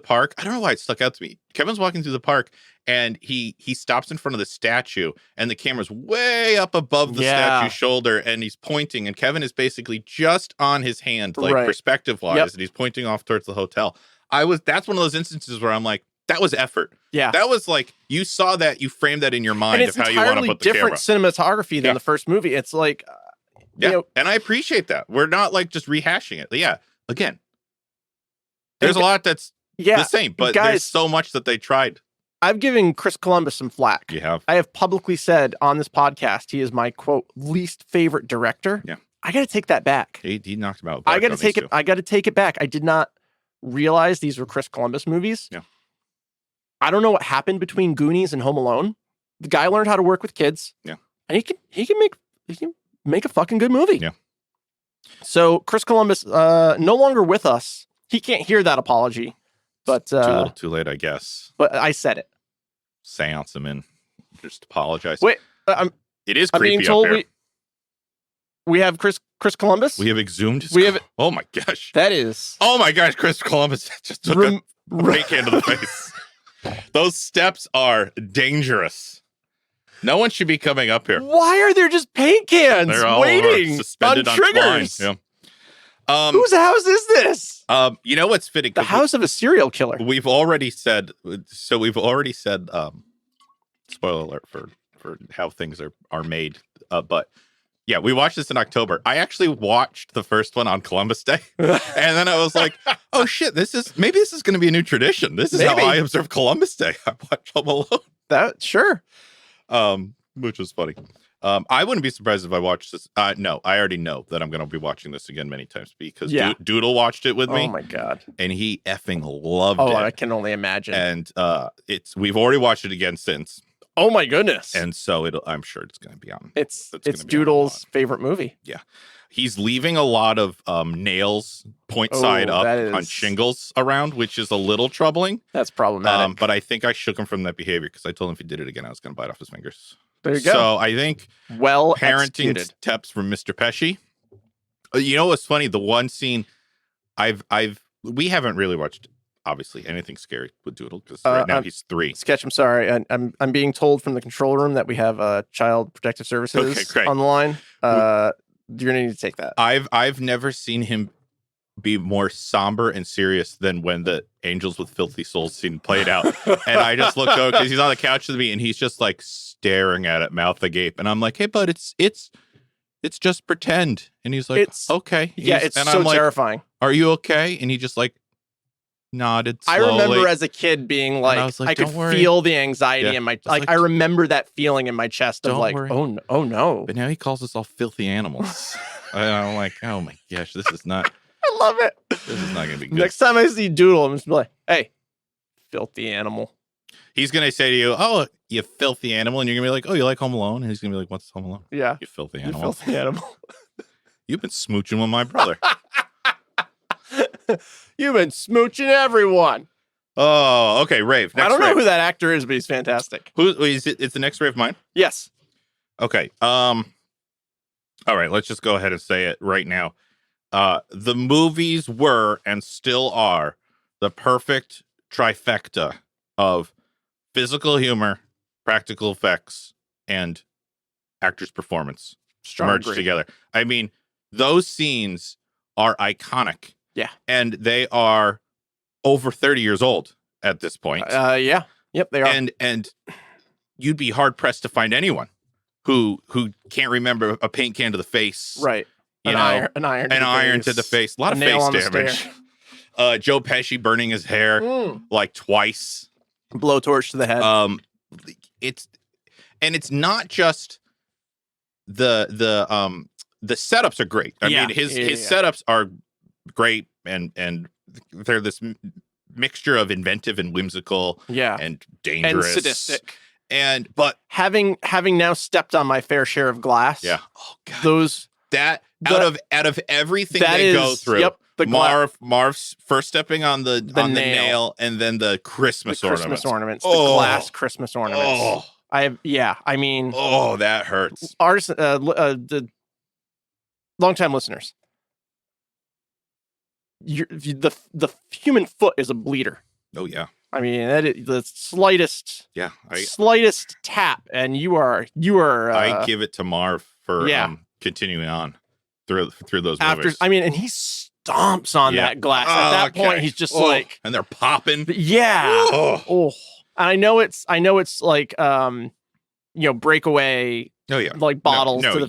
park, I don't know why it stuck out to me. Kevin's walking through the park and he stops in front of the statue and the camera's way up above the statue's shoulder and he's pointing and Kevin is basically just on his hand, like perspective wise, and he's pointing off towards the hotel. That's one of those instances where I'm like, that was effort. Yeah. That was like, you saw that, you framed that in your mind of how you want to put the camera. It's different cinematography than the first movie. It's like, you know, and I appreciate that. We're not like just rehashing it. Yeah. Again, there's a lot that's the same, but there's so much that they tried. I've given Chris Columbus some flack. You have. I have publicly said on this podcast he is my quote least favorite director. Yeah. I got to take that back. He knocked him out. I got to take it. I got to take it back. I did not realize these were Chris Columbus movies. Yeah. I don't know what happened between Goonies and Home Alone. The guy learned how to work with kids. Yeah. And he can make a fucking good movie. Yeah. So Chris Columbus, no longer with us. He can't hear that apology. But too little, too late, I guess. But I said it. Seance him in. Just apologize. Wait, it is creepy being told up here. We have Chris Columbus. We have exhumed. Oh my gosh. That is. Oh my gosh, Chris Columbus just took a paint can to the face. Those steps are dangerous. No one should be coming up here. Why are there just paint cans waiting suspended on triggers? Yeah. Whose house is this? You know what's fitting? The house of a serial killer. We've already said. Spoiler alert for how things are made. But yeah, we watched this in October. I actually watched the first one on Columbus Day, and then I was like, "Oh shit, this is going to be a new tradition. This is how I observe Columbus Day. I watch Home Alone." Sure. Which was funny. I wouldn't be surprised if I watched this. No, I already know that I'm going to be watching this again many times because Doodle watched it with me. Oh my god! And he effing loved it. Oh, I can only imagine. And we've already watched it again since. Oh my goodness! And so I'm sure it's going to be on. It's Doodle's favorite movie. Yeah, he's leaving a lot of nails point side up on shingles around, which is a little troubling. That's problematic. But I think I shook him from that behavior because I told him if he did it again, I was going to bite off his fingers. There you go. So I think parenting tips from Mr. Pesci. You know what's funny? The one scene we haven't really watched obviously anything scary with Doodle because right now he's 3. Sketch, I'm sorry. I'm being told from the control room that we have Child Protective Services on the line. You're gonna need to take that. I've never seen him be more somber and serious than when the Angels with Filthy Souls scene played out. And I just looked over because he's on the couch with me and he's just like staring at it, mouth agape. And I'm like, "Hey, bud, it's just pretend." And he's like, "Okay." It's so terrifying. "Are you okay?" And he just like nodded slowly. I remember as a kid being like, I could feel the anxiety in my I remember that feeling in my chest of like, worry. oh no. But now he calls us all filthy animals. And I'm like, oh my gosh, this is not. I love it. This is not gonna be good. Next time I see Doodle, I'm just like, "Hey, filthy animal." He's gonna say to you, "Oh, you filthy animal," and you're gonna be like, "Oh, you like Home Alone?" And he's gonna be like, "What's Home Alone?" Yeah, you filthy animal. You filthy animal. You've been smooching with my brother. You've been smooching everyone. Oh, okay, Rave. I don't know who that actor is, but he's fantastic. Who is it? Is the next rave mine? Yes. Okay. All right. Let's just go ahead and say it right now. The movies were and still are the perfect trifecta of physical humor, practical effects, and actors' performance merged together. I mean, those scenes are iconic. Yeah. And they are over 30 years old at this point. Yeah. Yep, they are. And you'd be hard pressed to find anyone who can't remember a paint can to the face. Right. An iron to the face. A lot of face damage. Joe Pesci burning his hair like twice. Blowtorch to the head. It's not just the setups are great. I mean, his setups are great, and they're this mixture of inventive and whimsical, and dangerous, and sadistic. But having now stepped on my fair share of glass, oh god, out of everything they go through, Marv's first stepping on the nail, and then the Christmas ornaments, the glass Christmas ornaments. I mean, that hurts. The longtime listeners, the human foot is a bleeder. Oh yeah. I mean, that is the slightest tap, and you are. I give it to Marv for continuing on through those movies. I mean, and he stomps on that glass. At that point, he's just like, and they're popping. Yeah. And I know it's like breakaway. Oh yeah, like bottles. No,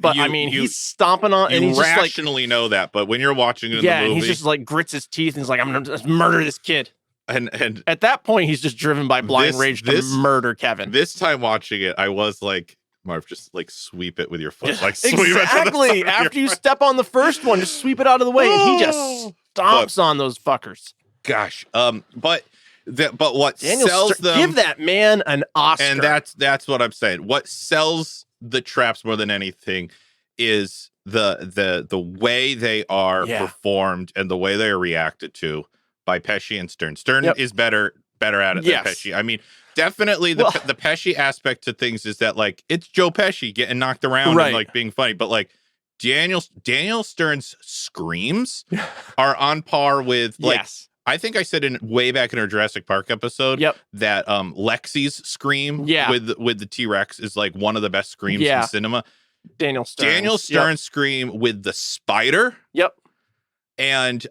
I mean, he's stomping on. And he's rationally just know that, but when you're watching it in the movie, he's just like grits his teeth and he's like, "I'm gonna just murder this kid." And at that point, he's just driven by blind rage to murder Kevin. This time watching it, I was like, Marv, just like sweep it with your foot. Like sweep exactly. After you step on the first one, just sweep it out of the way, and he just stomps on those fuckers. Gosh, but what sells them? Give that man an Oscar. And that's what I'm saying. What sells the traps more than anything is the way they are performed and the way they are reacted to by Pesci and Stern. Stern is better at it than Pesci. I mean, definitely the Pesci aspect to things is that like it's Joe Pesci getting knocked around and like being funny, but like Daniel Stern's screams are on par with like I think I said way back in our Jurassic Park episode that Lexi's scream with the T-Rex is like one of the best screams in cinema. Daniel Stern's scream with the spider. And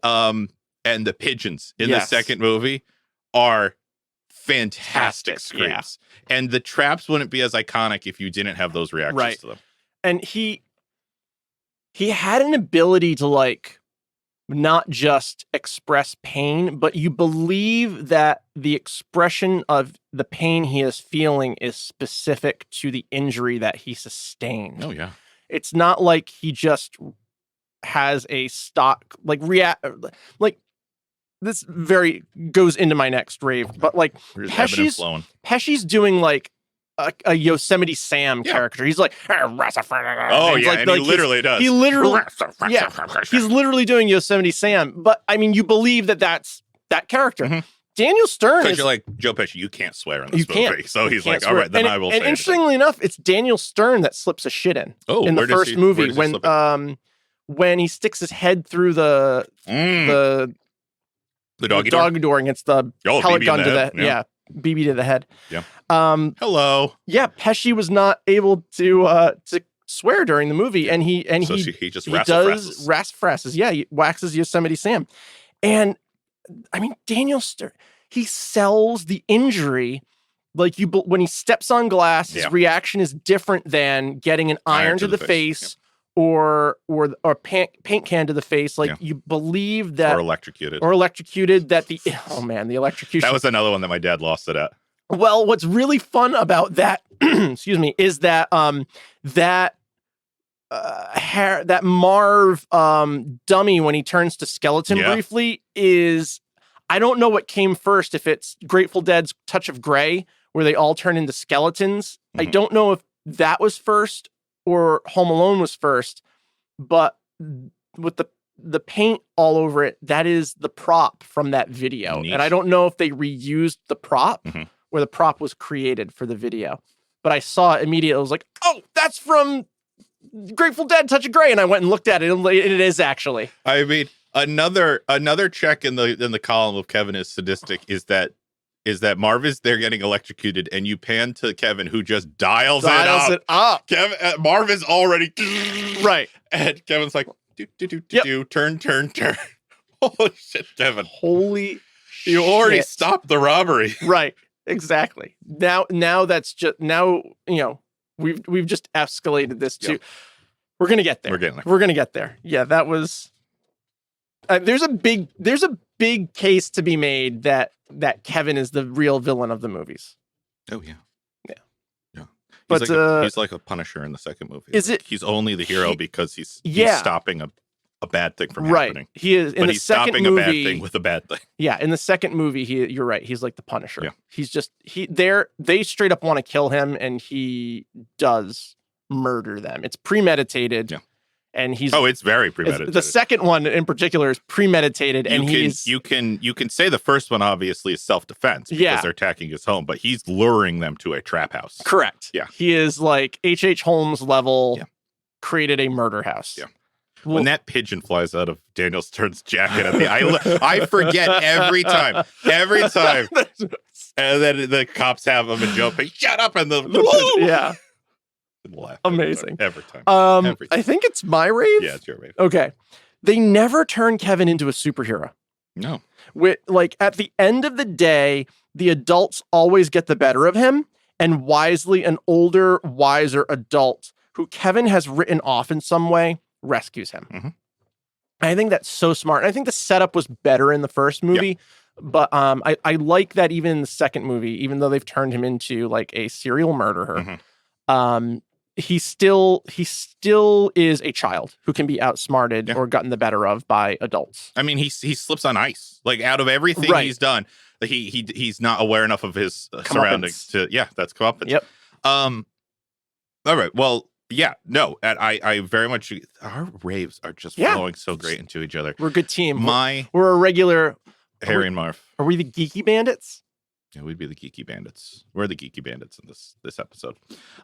the pigeons in the second movie are fantastic screams. And the traps wouldn't be as iconic if you didn't have those reactions to them. And he had an ability to like not just express pain, but you believe that the expression of the pain he is feeling is specific to the injury that he sustained. Oh yeah. It's not like he just has a stock this very goes into my next rave, but like Pesci's doing like a Yosemite Sam character. He's like, he literally does. He literally, he's literally doing Yosemite Sam. But I mean, you believe that's that character. Mm-hmm. Daniel Stern is, you're like, Joe Pesci, you can't swear in this movie. So he's like, all right, then I will. And interestingly enough, it's Daniel Stern that slips a shit in the first movie when he sticks his head through the doggy door against the pellet gun to the BB to the head. Yeah. Hello. Yeah, Pesci was not able to swear during the movie, and he just does rasfrasses. Yeah, he waxes Yosemite Sam, and I mean Daniel Stern. He sells the injury like when he steps on glass. His reaction is different than getting an iron to the face. Yep. Or paint can to the face, like you believe that, or electrocuted that the electrocution. That was another one that my dad lost it at. Well, what's really fun about that, excuse me, is that that Marv dummy when he turns to skeleton briefly is, I don't know what came first, if it's Grateful Dead's Touch of Grey where they all turn into skeletons. Mm-hmm. I don't know if that was first or Home Alone was first, but with the paint all over it, that is the prop from that video. Neat. And I don't know if they reused the prop or the prop was created for the video, but I saw it immediately. I was like, oh, that's from Grateful Dead, Touch of Grey. And I went and looked at it, and it is actually. I mean, another check in the column of Kevin is sadistic is that Marv is there getting electrocuted, and you pan to Kevin, who just dials it up. Kevin, Marv is already right, and Kevin's like, do, turn. Holy shit, Kevin! Holy, you already stopped the robbery. Right, exactly. Now that's just we've just escalated this to. We're gonna get there. We're getting there. We're gonna get there. Yeah, that was. there's a big case to be made that Kevin is the real villain of the movies. Oh yeah. But he's like a Punisher in the second movie. Is it? He's only the hero because he's stopping a bad thing from happening. He is in the second stopping movie, a bad thing with a bad thing. Yeah, in the second movie, you're right. He's like the Punisher. Yeah. He's just they straight up want to kill him, and he does murder them. It's premeditated. Yeah. And it's very premeditated. The second one in particular is premeditated, you can say the first one obviously is self-defense because they're attacking his home, but he's luring them to a trap house. Correct. Yeah. He is like H.H. Holmes level, created a murder house. Yeah. When that pigeon flies out of Daniel Stern's jacket at I forget every time. And then the cops have him and jumping, shut up, and yeah. Laugh amazing every time. I think it's my rave. Yeah, it's your rave. Okay, they never turn Kevin into a superhero. No, at the end of the day, the adults always get the better of him, and wisely, an older, wiser adult who Kevin has written off in some way rescues him. Mm-hmm. I think that's so smart. And I think the setup was better in the first movie. But I like that even in the second movie, even though they've turned him into like a serial murderer, he still is a child who can be outsmarted or gotten the better of by adults. I mean, he slips on ice. Like out of everything he's done, he's not aware enough of his surroundings to that's comeuppance. Yep. All right. Well, yeah. No. And I very much our raves are just flowing so great into each other. We're a good team. We're a regular Harry and Marv. Are we the geeky bandits? Yeah, we'd be the geeky bandits. We're the geeky bandits in this episode.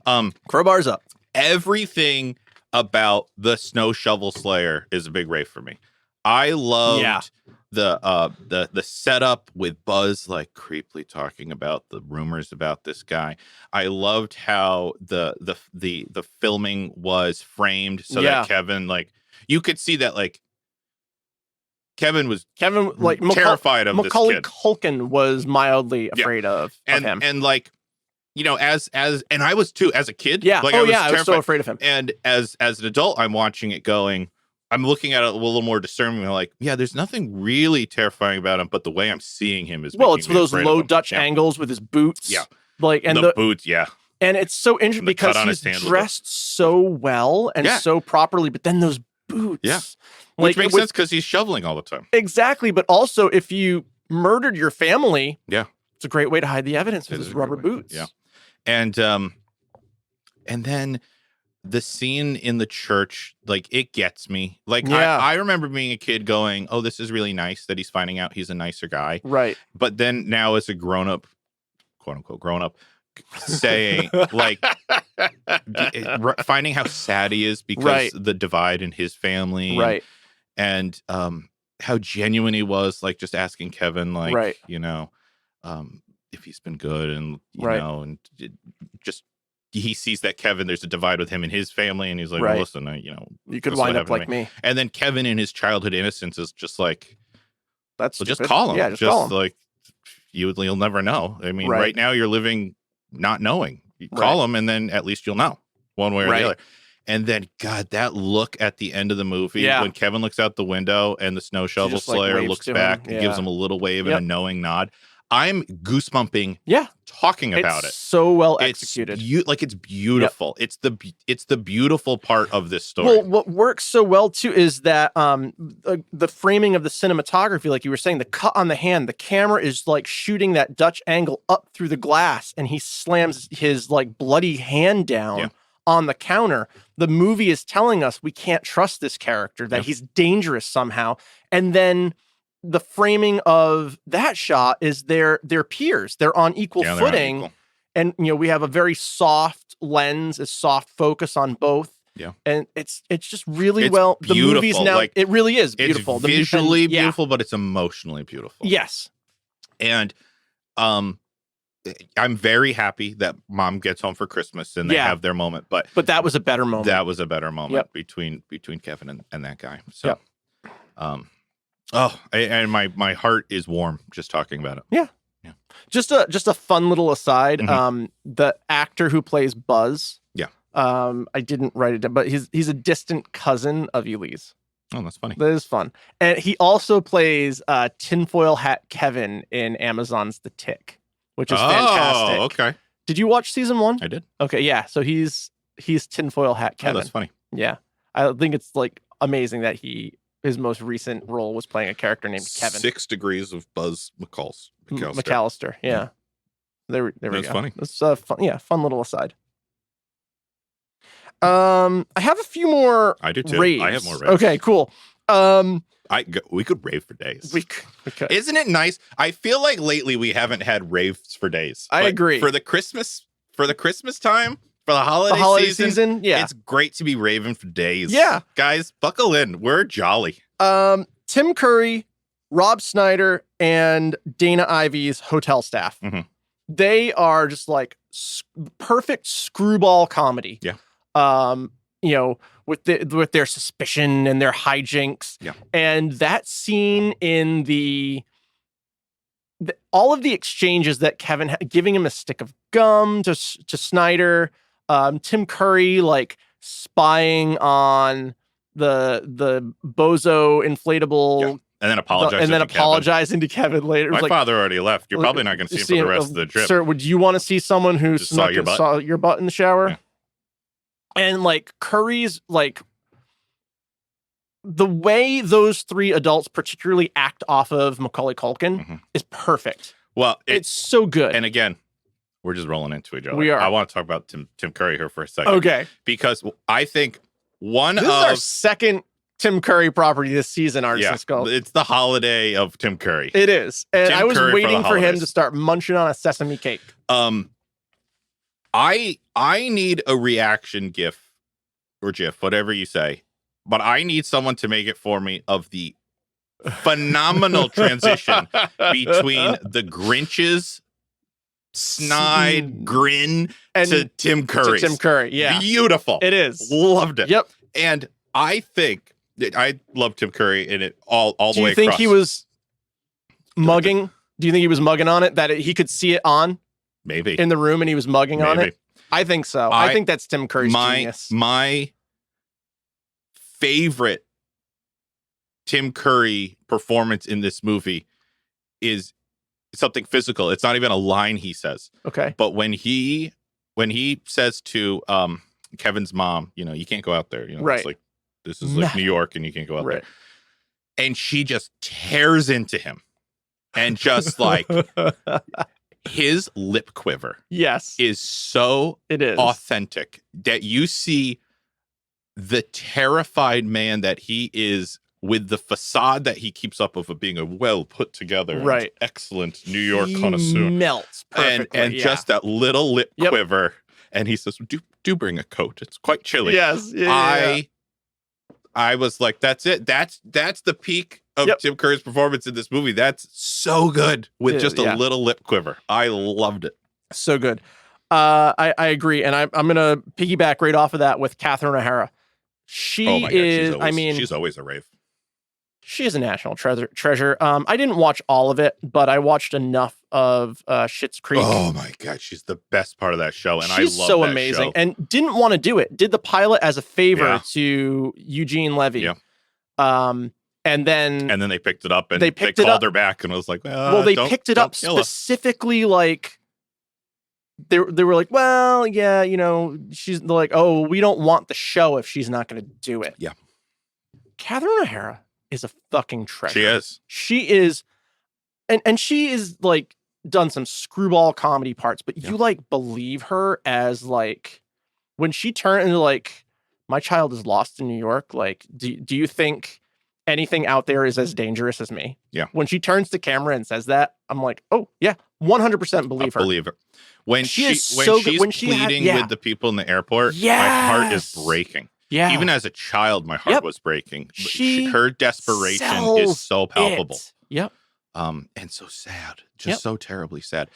Crowbars up. Everything about the Snow Shovel Slayer is a big rave for me. I loved the setup with Buzz like creepily talking about the rumors about this guy. I loved how the filming was framed so that Kevin, like, you could see that like Kevin like terrified of Macaulay this kid. Culkin was mildly afraid of him. And like, you know, as and I was too as a kid. Yeah. Like, I was so afraid of him. And as an adult, I'm watching it going, I'm looking at it a little more discerningly, like, there's nothing really terrifying about him, but the way I'm seeing him is it's those low Dutch angles with his boots. Yeah. Like, and the boots, And it's so interesting because he's dressed so well and so properly, but then those boots. Yeah. Which makes sense because he's shoveling all the time. Exactly. But also, if you murdered your family, it's a great way to hide the evidence with his rubber boots. Yeah. And then the scene in the church, like, it gets me. Like, I remember being a kid going, oh, this is really nice that he's finding out he's a nicer guy. Right. But then now as a grown-up, quote-unquote grown-up, saying, like, finding how sad he is because the divide in his family. Right. And how genuine he was, like, just asking Kevin, like, you know, if he's been good and, you know, and just he sees that Kevin, there's a divide with him and his family. And he's like, well, listen, you could wind up like me. And then Kevin in his childhood innocence is just like, that's just call him. Yeah, just call him. Like, you'll never know. I mean, right now you're living not knowing. You call him and then at least you'll know one way or the other. And then, God, that look at the end of the movie when Kevin looks out the window and the Snow Shovel Slayer looks back and gives him a little wave and a knowing nod. I'm goosebumping talking about it. So well executed. It's beautiful. It's the beautiful part of this story. Well, what works so well too is that the framing of the cinematography, like you were saying, the cut on the hand, the camera is like shooting that Dutch angle up through the glass, and he slams his like bloody hand down on the counter. The movie is telling us we can't trust this character, that he's dangerous somehow. And then the framing of that shot is their peers. They're on equal footing. And, you know, we have a very soft lens, a soft focus on both. Yeah. And it's just really the movie's now, like, it really is beautiful. It's visually beautiful, but it's emotionally beautiful. Yes. And I'm very happy that Mom gets home for Christmas and they have their moment. But that was a better moment. That was a better moment between Kevin and that guy. So, and my heart is warm just talking about it. Yeah. Just a fun little aside. The actor who plays Buzz. I didn't write it down, but he's a distant cousin of Elise. Oh, that's funny. That is fun. And he also plays tinfoil hat Kevin in Amazon's The Tick, which is fantastic. Oh, okay. Did you watch season 1? I did. Okay, yeah. So he's tinfoil hat Kevin. Oh, that's funny. Yeah. I think it's like amazing that his most recent role was playing a character named Kevin. 6 Degrees of Buzz McAllister. Yeah. There we go. That's funny. That's fun little aside. I have a few more. I do too. Raves. I have more raves. Okay, cool. We could rave for days. We could. Isn't it nice? I feel like lately we haven't had raves for days. I agree. For the Christmas time, for the holiday season, yeah, it's great to be raving for days. Yeah, guys, buckle in. We're jolly. Tim Curry, Rob Schneider, and Dana Ivy's hotel staff. Mm-hmm. They are just like perfect screwball comedy. Yeah. With their suspicion and their hijinks. Yeah. And that scene in all of the exchanges that Kevin giving him a stick of gum to Snyder, Tim Curry like spying on the bozo inflatable. Yeah. And then apologizing to Kevin later. My like, father already left. You're probably not going to see him for the rest of the trip. Sir, would you want to see someone who saw your butt in the shower? Yeah. And like Curry's like the way those 3 adults particularly act off of Macaulay Culkin is perfect. Well, it's so good. And again, we're just rolling into each other. We are. I want to talk about Tim Curry here for a second. Okay. Because I think this is our second Tim Curry property this season, Artisan Skull. It's the holiday of Tim Curry. It is. And Tim I was Curry waiting for him to start munching on a sesame cake. I need a reaction GIF or GIF, whatever you say, but I need someone to make it for me of the phenomenal transition between the Grinch's snide grin to Tim Curry. Yeah. Beautiful. It is. Loved it. Yep. And I think I love Tim Curry in it all the way across. Do you think he was mugging? Do you think he was mugging on it? That he could see it on? Maybe. In the room and he was mugging on it? I think so. I think that's Tim Curry's genius. My favorite Tim Curry performance in this movie is something physical. It's not even a line he says. Okay. But when he says to Kevin's mom, you can't go out there. Right. It's like, this is like New York and you can't go out right. there. And she just tears into him and just like his lip quiver. Yes. Is so authentic that you see the terrified man that he is with the facade that he keeps up of being a well put together, right, excellent New York connoisseur. Melts perfectly, and just that little lip quiver. And he says, "Do bring a coat. It's quite chilly." Yes, I was like, "That's it. That's the peak of Tim Curry's performance in this movie. That's so good with just a little lip quiver. I loved it. So good. I agree, and I'm gonna piggyback right off of that with Katherine O'Hara. She is. She's always a rave. She is a national treasure. I didn't watch all of it, but I watched enough of Schitt's Creek. Oh my God, she's the best part of that show, and she's I love so that amazing. show. And didn't want to do it. Did the pilot as a favor to Eugene Levy. Yeah. And then they picked it up and they called her back and was like, they picked it up specifically like they were like, well, yeah, they're like, oh, we don't want the show if she's not going to do it. Yeah. Katherine O'Hara is a fucking treasure. She is, and she is like done some screwball comedy parts, but you like believe her as like when she turned into like, my child is lost in New York. Like, do you think anything out there is as dangerous as me? Yeah. When she turns to camera and says that, I'm like, oh yeah, 100% believe her. Believe her. When she's pleading with the people in the airport, my heart is breaking. Yeah. Even as a child, my heart was breaking. Her desperation is so palpable. Yep. And so sad. Just so terribly sad.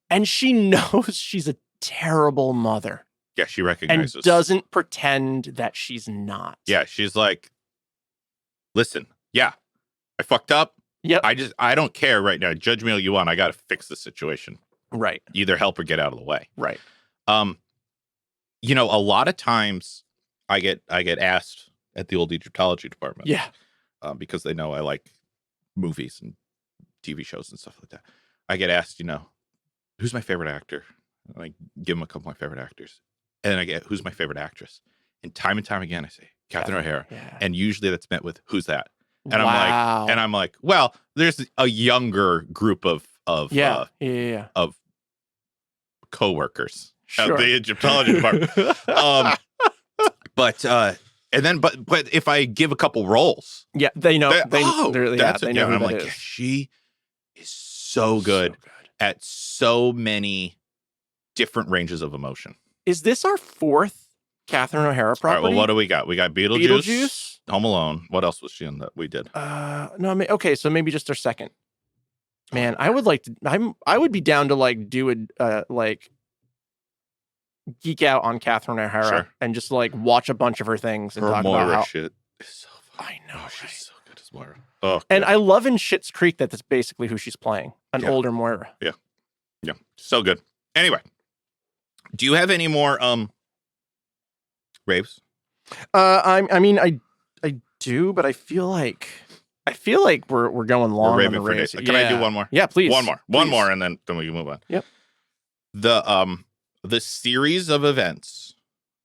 And she knows she's a terrible mother. Yeah, she recognizes. And doesn't pretend that she's not. Yeah, she's like, listen, I fucked up. Yep. I don't care right now. Judge me all you want. I got to fix the situation. Right. Either help or get out of the way. Right. A lot of times I get asked at the old Egyptology department. Yeah. Because they know I like movies and TV shows and stuff like that. I get asked, who's my favorite actor? And I give them a couple of my favorite actors. And then I get, who's my favorite actress? And time again, I say, Katherine O'Hara. Yeah. And usually that's met with, who's that? And Wow. I'm like, well, there's a younger group of coworkers at the Egyptology department. But if I give a couple roles, they know. They know who that I'm like, is. she is so good at so many different ranges of emotion. Is this our fourth Katherine O'Hara property? All right, well, what do we got? We got Beetlejuice, Home Alone. What else was she in that we did? No, okay, so maybe just our second. Man, I would like to. I would be down to like do a geek out on Katherine O'Hara and just like watch a bunch of her things and talk Moira about how shit is so fun. I know, she's right? so good as Moira. Oh, and I love in Schitt's Creek that that's basically who she's playing, an older Moira. Yeah, so good. Anyway, do you have any more raves? I do, but I feel like we're going long. We're raving on the for raves. days. Can I do one more? Yeah, please. One more, and then we can move on. Yep. The series of events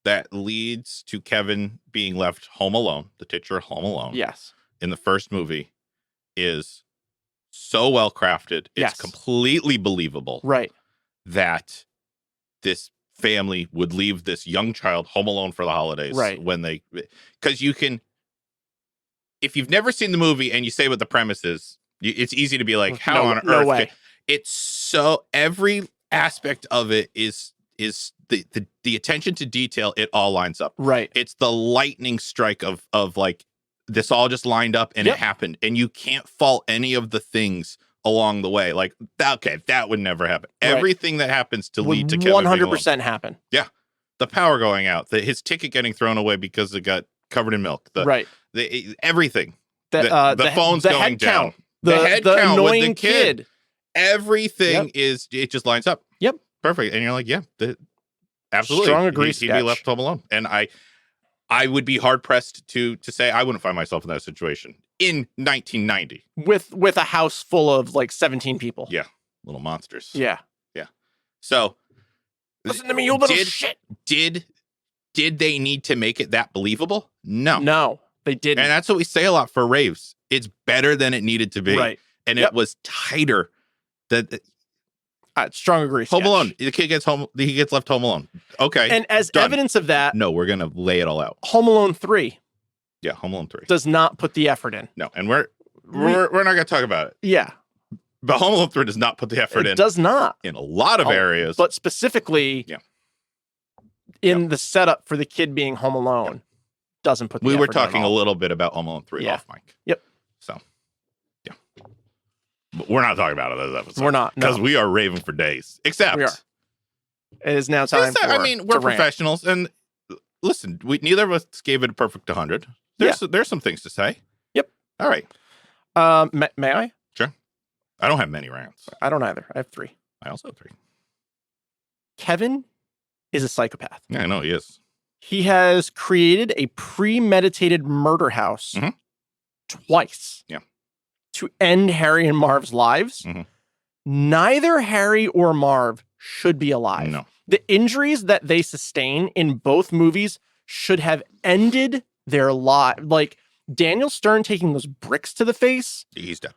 that leads to Kevin being left home alone, the titular Home Alone. Yes. In the first movie is so well crafted. It's completely believable. Right. That this family would leave this young child home alone for the holidays. Right. Because you can, if you've never seen the movie and you say what the premise is, it's easy to be like, how on earth? No way. It's so, every aspect of it is the attention to detail. It all lines up. Right. It's the lightning strike of like, this all just lined up and it happened. And you can't fault any of the things along the way. Like, okay, that would never happen. Right. Everything that happens to lead to Kevin 100% happen. Yeah. The power going out, his ticket getting thrown away because it got covered in milk. Everything. The phone's going down. The head count annoying with the kid. Everything it just lines up. Yep. Perfect. And you're like, absolutely. Strong agree. He'd be left home alone. And I would be hard pressed to say I wouldn't find myself in that situation in 1990 with a house full of like 17 people. Yeah, little monsters. Yeah. So listen to me, you little shit. Did they need to make it that believable? No, they didn't. And that's what we say a lot for raves. It's better than it needed to be. Right. And it was tighter. Strong agree. Home Alone. The kid gets home. He gets left home alone. Okay. And as evidence of that, no, we're gonna lay it all out. Home Alone 3. Yeah, Home Alone 3 does not put the effort in. No, and we're not gonna talk about it. Yeah. But Home Alone 3 does not put the effort in. It does not. In a lot of areas. But specifically in the setup for the kid being home alone, doesn't put the effort in. We were talking a little bit about Home Alone 3 off mic. Yep. So, but we're not talking about it this episode. We're not. Because we are raving for days. Except. We are. It is now time we're professionals. And listen, neither of us gave it a perfect 100. There's some things to say. Yep. All right. May I? Sure. I don't have many rants. I don't either. I have 3. I also have 3. Kevin is a psychopath. Yeah, I know he is. He has created a premeditated murder house twice. Yeah. To end Harry and Marv's lives. Mm-hmm. Neither Harry or Marv should be alive. No. The injuries that they sustain in both movies should have ended their life. Like Daniel Stern taking those bricks to the face. He's dead.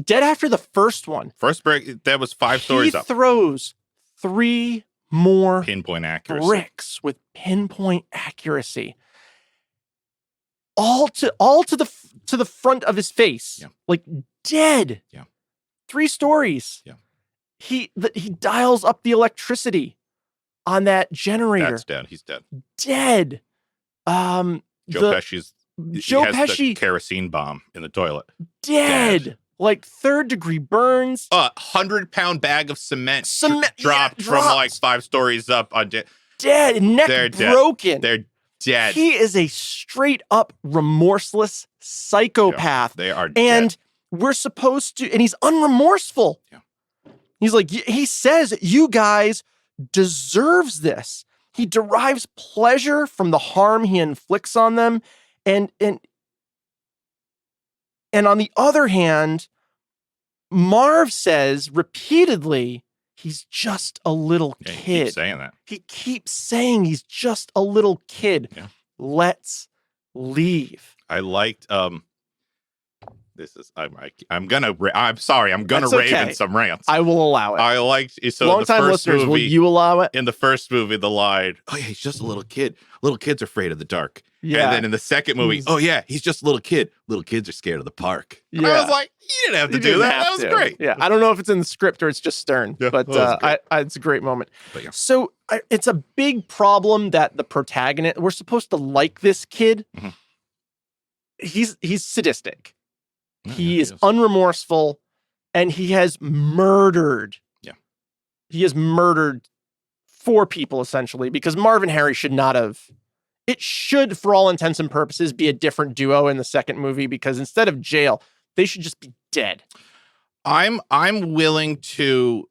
Dead after the first one. First brick, that was 5 stories up. He throws 3 more pinpoint accuracy bricks with pinpoint accuracy. All to the front of his face. Yeah. Like dead. Yeah. 3 stories. Yeah. He dials up the electricity on that generator. That's dead. He's dead. Dead. Joe Pesci's the kerosene bomb in the toilet. Dead. Like 3rd-degree burns. 100-pound bag of cement dropped from like 5 stories up on dead. Neck broken. They're dead. He is a straight up remorseless psychopath. They are dead. And we're supposed to, and he's unremorseful. Yeah. He's like, he says, you guys deserves this. He derives pleasure from the harm he inflicts on them. And on the other hand, Marv says repeatedly, he's just a little kid. He keeps saying that. He keeps saying he's just a little kid. Yeah. Let's leave. I liked this is I'm sorry, I'm gonna That's rave okay. in some rants. I will allow it. I liked so Long-time the first listeners, movie, will you allow it? in the first movie, the line, "Oh yeah, he's just a little kid. Little kids are afraid of the dark." Yeah. And then in the second movie, "Oh yeah, he's just a little kid. Little kids are scared of the park." And Yeah. I was like, you didn't have to do that. That was great. Yeah, I don't know if it's in the script or it's just Stern, Yeah, but it's a great moment. But yeah. So it's a big problem that the protagonist, we're supposed to like this kid. Mhm. He's sadistic. Yeah, He is unremorseful, and he has murdered. Yeah. He has murdered 4 people, essentially, because Marv and Harry should not have. It should, for all intents and purposes, be a different duo in the second movie, because instead of jail, they should just be dead. I'm willing to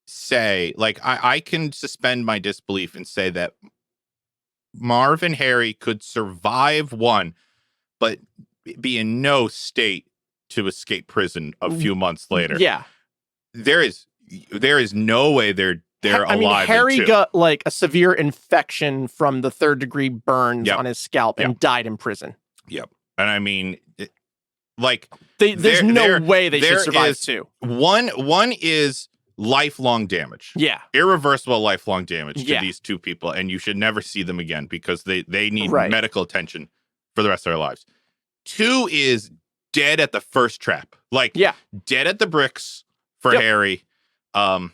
say, like, I can suspend my disbelief and say that Marv and Harry could survive one, but be in no state to escape prison a few months later. Yeah. There is no way they're alive. I mean, Harry in 2. got like a severe infection from the 3rd-degree burns Yep. on his scalp and died in prison. Yep. And I mean, there's no way they should survive 2. One is lifelong damage. Yeah. Irreversible lifelong damage to Yeah. these 2 people, and you should never see them again because they need Right. medical attention for the rest of their lives. 2 is dead at the first trap. Like, dead at the bricks for Harry. And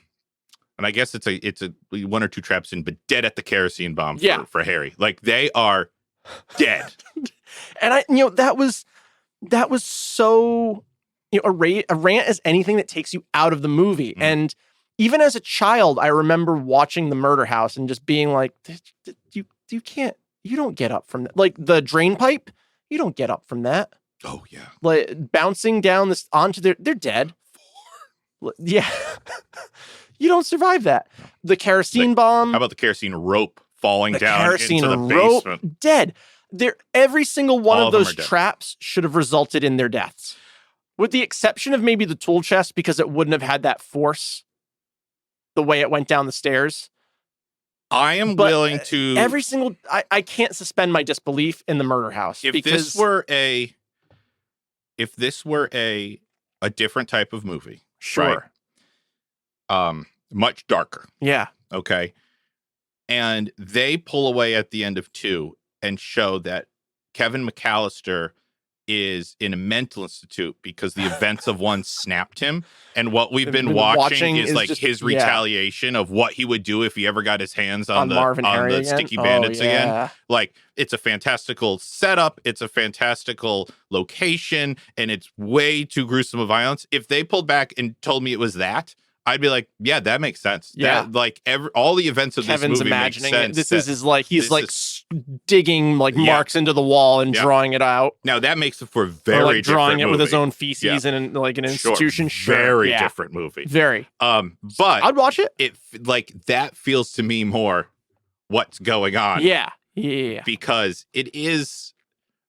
I guess it's a 1 or 2 traps in, but dead at the kerosene bomb for Harry. Like, they are dead. And that was so, a rant is anything that takes you out of the movie. Mm. And even as a child, I remember watching The Murder House and just being like, you don't get up from that. Like the drain pipe, you don't get up from that. Oh yeah. Like bouncing down this onto they're dead. 4. Yeah. You don't survive that. The kerosene bomb. How about the kerosene rope falling down kerosene into the rope, basement? Dead. Every single one All of them those are dead. traps should have resulted in their deaths. With the exception of maybe the tool chest, because it wouldn't have had that force the way it went down the stairs. I am willing to every single I can't suspend my disbelief in the murder house. If this were a different type of movie. Sure. Right? Much darker. Yeah. Okay. And they pull away at the end of 2 and show that Kevin McAllister is in a mental institute because the events of 1 snapped him. And what we've been watching is like just, his retaliation of what he would do if he ever got his hands on the sticky bandits again. Like, it's a fantastical setup. It's a fantastical location, and it's way too gruesome of violence. If they pulled back and told me it was that, I'd be like, yeah, that makes sense. Yeah. That, like, all the events of Kevin's this movie imagining make sense. This is his, like, he's like digging like marks into the wall and drawing it out. Now that makes it for a very different drawing it movie. with his own feces in like an institution. Sure. Very different movie. Very. But I'd watch it. It like that feels to me more what's going on. Yeah. Yeah. Because it is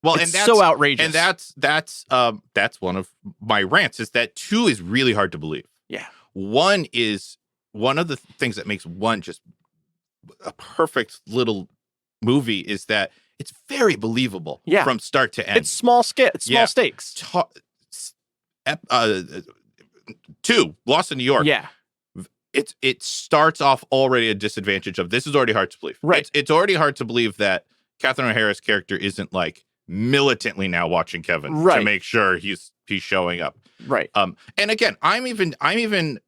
well, it's and that's so outrageous. And that's one of my rants is that 2 is really hard to believe. Yeah. 1 is one of the things that makes 1 just a perfect little movie is that it's very believable from start to end. It's small scale. It's small stakes. 2, Lost in New York. Yeah. It starts off already a disadvantage of this is already hard to believe. Right. It's already hard to believe that Katherine O'Hara's character isn't like militantly now watching Kevin to make sure he's showing up. Right. And again, I'm even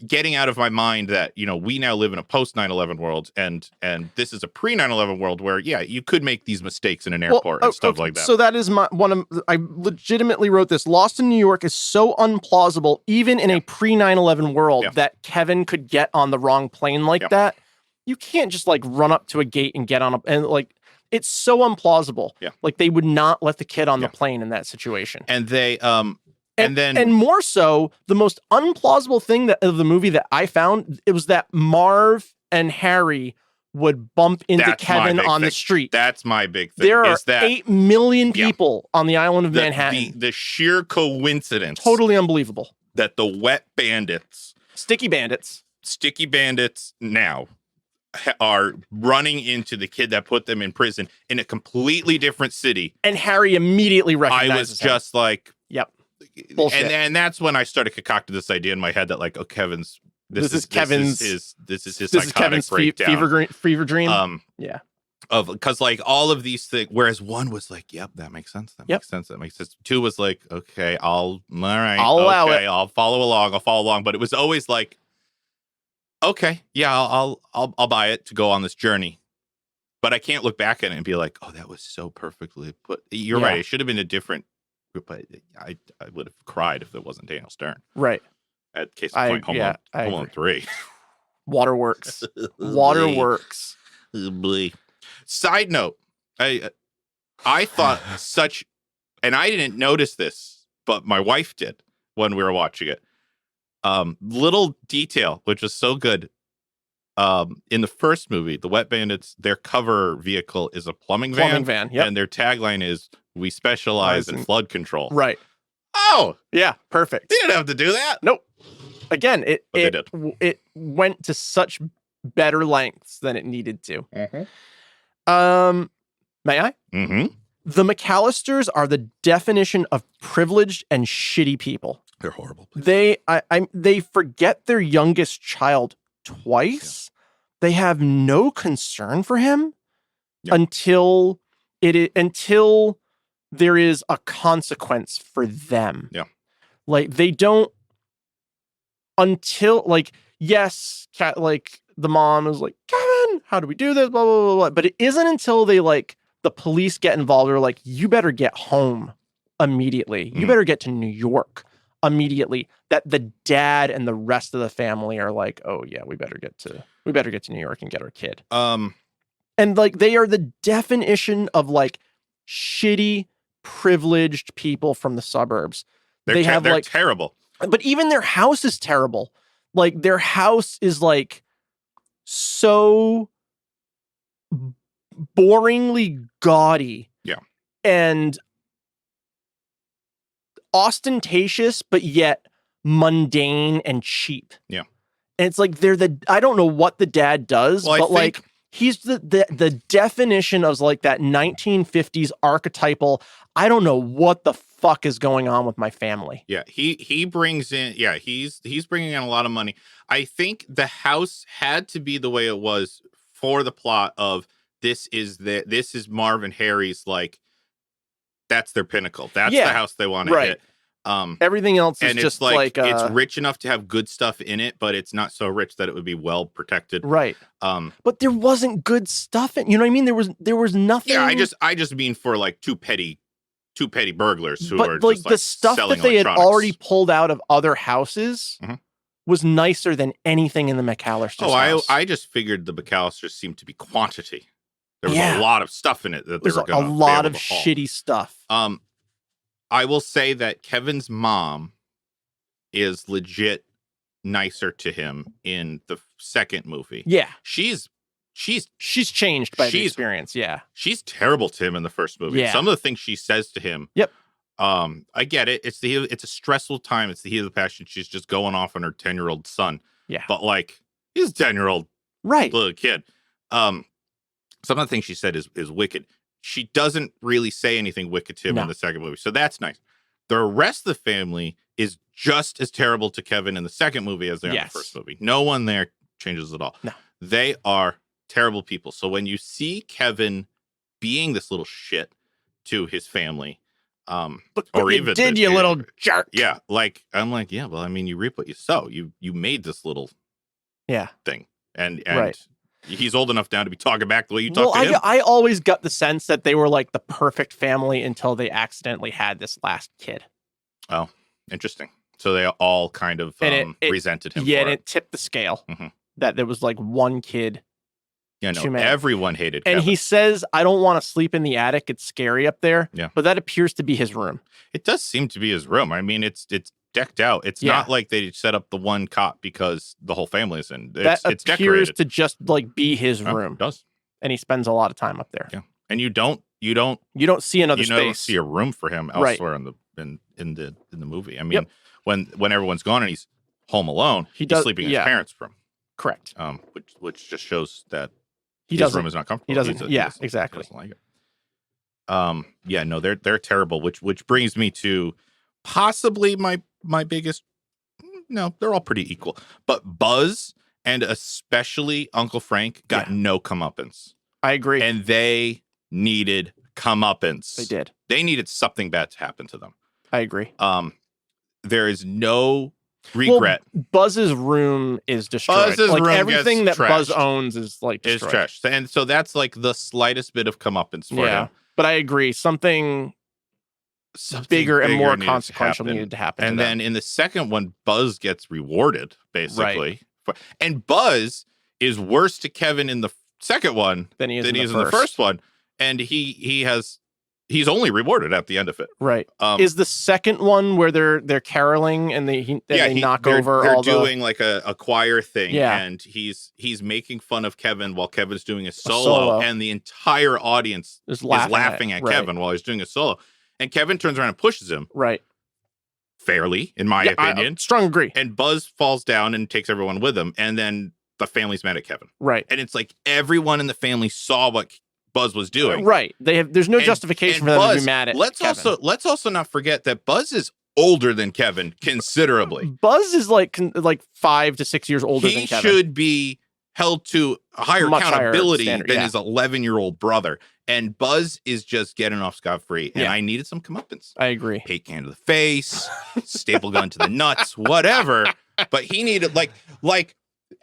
getting out of my mind that, we now live in a post 9/11 world and this is a pre 9/11 world where, you could make these mistakes in an airport and stuff like that. So that is I legitimately wrote this. Lost in New York is so unplausible, even in a pre 9/11 world, that Kevin could get on the wrong plane like that. You can't just like run up to a gate and get on and like, it's so implausible. Yeah. Like they would not let the kid on the plane in that situation. And they, And more so, the most unplausible thing of the movie that I found, it was that Marv and Harry would bump into Kevin on the street. That's my big thing. There are 8 million people on the island of Manhattan. The sheer coincidence. Totally unbelievable. That the wet bandits. Sticky bandits now are running into the kid that put them in prison in a completely different city. And Harry immediately recognizes I was just like... Yep. Bullshit. And that's when I started concocting this idea in my head that like, oh, Kevin's... This is his psychotic breakdown. Fever dream. Yeah. Because like all of these things, whereas one was like, yep, that makes sense. That makes sense. Two was like, okay, I'll allow it. I'll follow along. But it was always like, okay, yeah, I'll buy it to go on this journey. But I can't look back at it and be like, oh, that was so perfectly put. You're right. It should have been a different group. But I would have cried if it wasn't Daniel Stern. Right. At case in point, Home Alone 3. Waterworks. Waterworks. Side note, I thought and I didn't notice this, but my wife did when we were watching it. Little detail, which was so good. In the first movie, the Wet Bandits, their cover vehicle is a plumbing van. Yep. And their tagline is, "We specialize in flood control." Right. Oh, yeah, perfect. They didn't have to do that. Nope. Again, it went to such better lengths than it needed to. Mm-hmm. May I? Mm-hmm. The McAllisters are the definition of privileged and shitty people. They're horrible. They forget their youngest child twice. Yeah. They have no concern for him until there is a consequence for them. Yeah. Like they don't until like, yes, like the mom is like, Kevin, how do we do this? Blah, blah, blah, blah. But it isn't until they like the police get involved. They're like, you better get home immediately. You better get to New York immediately. That the dad and the rest of the family are like, oh yeah, we better get to New York and get our kid. And like they are the definition of like shitty, privileged people from the suburbs. They're terrible. But even their house is terrible. Like their house is like so boringly gaudy. Yeah. And ostentatious, but yet mundane and cheap. Yeah. And it's like I don't know what the dad does, but like he's the definition of like that 1950s archetypal. I don't know what the fuck is going on with my family. Yeah, he brings in. Yeah, he's bringing in a lot of money. I think the house had to be the way it was for the plot of this is Marv and Harry's like that's their pinnacle. That's the house they want to hit. Everything else is just like it's rich enough to have good stuff in it, but it's not so rich that it would be well protected. Right. But there wasn't good stuff in. You know what I mean? There was nothing. Yeah, I just mean for like two petty burglars who are like just the stuff that they had already pulled out of other houses was nicer than anything in the McAllisters house. I just figured the McAllisters seemed to be quantity. There was a lot of stuff in it that there's they were going to a lot of shitty stuff. I will say that Kevin's mom is legit nicer to him in the second movie. Yeah. She's changed by the experience. Yeah. She's terrible to him in the first movie. Yeah. Some of the things she says to him. Yep. I get it. It's a stressful time. It's the heat of the passion. She's just going off on her 10-year-old son. Yeah. But like he's a 10-year-old little kid. Some of the things she said is wicked. She doesn't really say anything wicked to him in the second movie. So that's nice. The rest of the family is just as terrible to Kevin in the second movie as they are in the first movie. No one there changes at all. No. They are terrible people. So when you see Kevin being this little shit to his family, or even did you little jerk? Yeah. Like, I'm like, yeah, well, I mean, you reap what you sow. You made this little thing. And he's old enough now to be talking back the way you talk to him. I always got the sense that they were like the perfect family until they accidentally had this last kid. Oh, interesting. So they all kind of resented him. Yeah, and it tipped the scale that there was like one kid Yeah, no, too many. everyone hated And Kevin. he says, I don't want to sleep in the attic. It's scary up there. Yeah. But that appears to be his room. It does seem to be his room. I mean, it's decked out. It's Yeah. not like they set up the one cot because the whole family is in. That It's appears decorated. to just like be his Oh, room. it does. And he spends a lot of time up there. Yeah. And you don't You don't see another you space. don't see a room for him Right. elsewhere in the movie. I mean, when everyone's gone and he's home alone, he's sleeping in his parents' room. Correct. Which just shows that His room is not comfortable. He doesn't. Exactly. He doesn't like it. Yeah, no, they're terrible. Which brings me to possibly my biggest. No, they're all pretty equal. But Buzz and especially Uncle Frank got no comeuppance. I agree. And they needed comeuppance. They did. They needed something bad to happen to them. I agree. There is no regret. Well, Buzz's room is destroyed. Buzz's like room everything that gets Buzz trashed. owns is like destroyed. Is trashed. And so that's like the slightest bit of comeuppance for him. But I agree. Something bigger and more consequential needed to happen. And then in the second one, Buzz gets rewarded, basically. Right. And Buzz is worse to Kevin in the second one than he is in the first one. And he's only rewarded at the end of it. Right. Is the second one where they're caroling and they knock over they're all doing like a choir thing. Yeah. And he's making fun of Kevin while Kevin's doing a solo. And the entire audience is laughing at Kevin while he's doing a solo. And Kevin turns around and pushes him. Right. Fairly, in my opinion. Strong agree. And Buzz falls down and takes everyone with him. And then the family's mad at Kevin. Right. And it's like everyone in the family saw what Buzz was doing. Right. There's no justification for them to be mad at Kevin. Let's also not forget that Buzz is older than Kevin considerably. Buzz is like 5 to 6 years older than Kevin. He should be held to a higher accountability than his 11-year-old brother. And Buzz is just getting off scot-free. And I needed some comeuppance. I agree. Paint can to the face, staple gun to the nuts, whatever. But he needed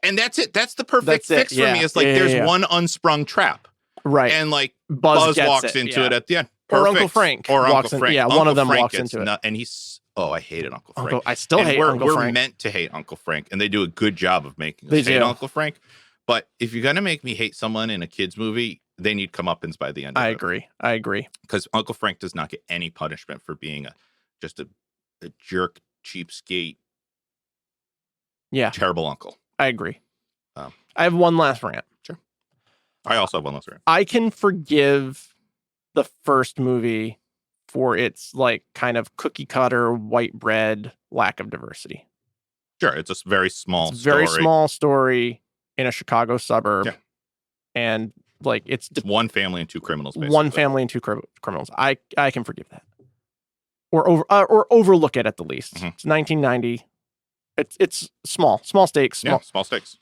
and that's it. That's the perfect fix for me. It's like there's one unsprung trap. Right. And like Buzz walks into it at the end. Perfect. Or Uncle Frank. Or Uncle Frank. Yeah, Uncle one of them Frank walks into it. And I hated Uncle Frank. I still hate Uncle Frank. We're meant to hate Uncle Frank, and they do a good job of making us hate Uncle Frank. But if you're gonna make me hate someone in a kid's movie, they need comeuppance by the end of it. I agree. Because Uncle Frank does not get any punishment for being just a jerk, cheapskate, terrible uncle. I agree. I have one last rant. Sure. I also have one last rant. I can forgive the first movie for its like kind of cookie cutter, white bread lack of diversity. Sure, it's a very small story. Very small story in a Chicago suburb. Yeah. And like it's one family and two criminals, basically. One family and two criminals. I can forgive that. Or overlook it at the least. Mm-hmm. It's 1990. It's small stakes. Small stakes.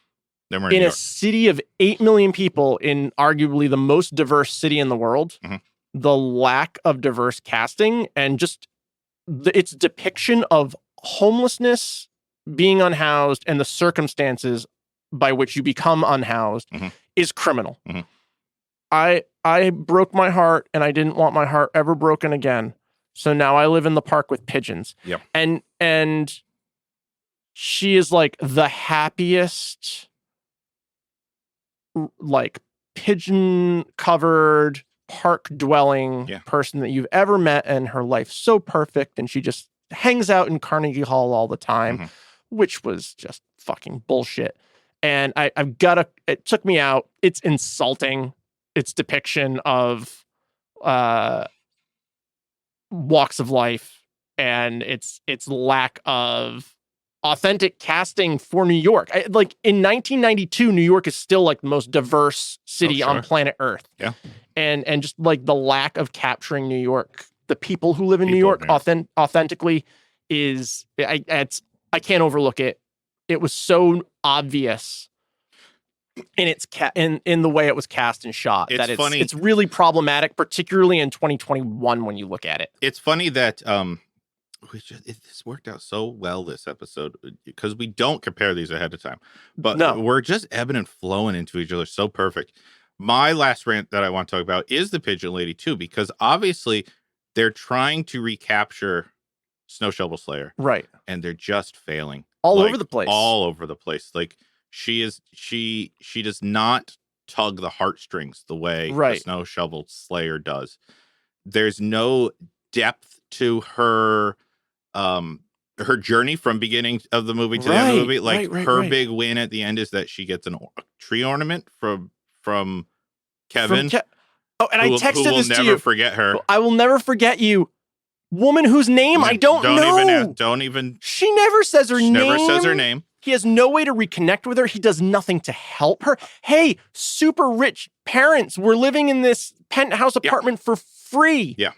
In a city of 8 million people, in arguably the most diverse city in the world, the lack of diverse casting and just its depiction of homelessness, being unhoused, and the circumstances by which you become unhoused is criminal. I broke my heart, and I didn't want my heart ever broken again. So now I live in the park with pigeons. Yep. And she is like the happiest, like pigeon covered park dwelling person that you've ever met, and her life's so perfect, and she just hangs out in Carnegie Hall all the time, which was just fucking bullshit. And it took me out. It's insulting. Its depiction of walks of life and its lack of authentic casting for New York. Like in 1992, New York is still like the most diverse city on planet Earth. Yeah. And just like the lack of capturing New York, the people who live in New York authentically is, I can't overlook it. It was so obvious in its in the way it was cast and shot. It's funny. It's really problematic, particularly in 2021 when you look at it. It's funny that this worked out so well this episode because we don't compare these ahead of time, but we're just ebbing and flowing into each other so perfect. My last rant that I want to talk about is the Pigeon Lady too, because obviously they're trying to recapture Snow Shovel Slayer, right? And they're just failing all over the place. All over the place. Like she does not tug the heartstrings the way the Right. Snow Shovel Slayer does. There's no depth to her journey from beginning of the movie to the end of the movie. Like her big win at the end is that she gets a tree ornament from Kevin. Oh, and I texted who will this to never you. forget her. I will never forget you. Woman whose name I don't know. Don't even. She never says her name. Never says her name. He has no way to reconnect with her. He does nothing to help her. Hey, super rich parents, we're living in this penthouse apartment for free. Yeah.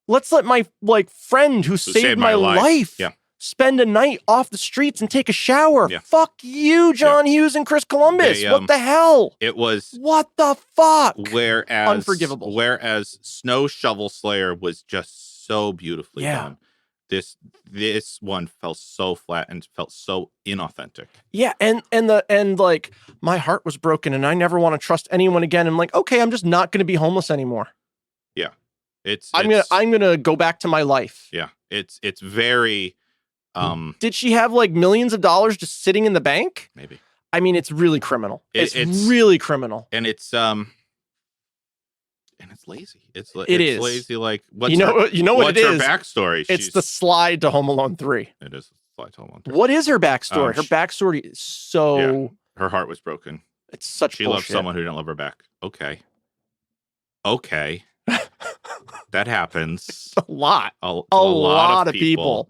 Let's let my friend who saved my life spend a night off the streets and take a shower. Yeah. Fuck you, John Hughes and Chris Columbus. What the hell? It was. What the fuck? Unforgivable. Whereas Snow Shovel Slayer was just so beautifully done. This one felt so flat and felt so inauthentic. Yeah, and my heart was broken and I never want to trust anyone again. I'm like, okay, I'm just not going to be homeless anymore. Yeah. I'm gonna go back to my life. Yeah. It's very did she have like millions of dollars just sitting in the bank? Maybe. I mean, it's really criminal. It's really criminal. And it's lazy. It's lazy. Like what's her backstory? It's the slide to Home Alone 3. It is the slide to Home Alone 3. What is her backstory? Her backstory is so her heart was broken. It's such bullshit. She loved someone who didn't love her back. Okay. That happens a lot. A lot of people.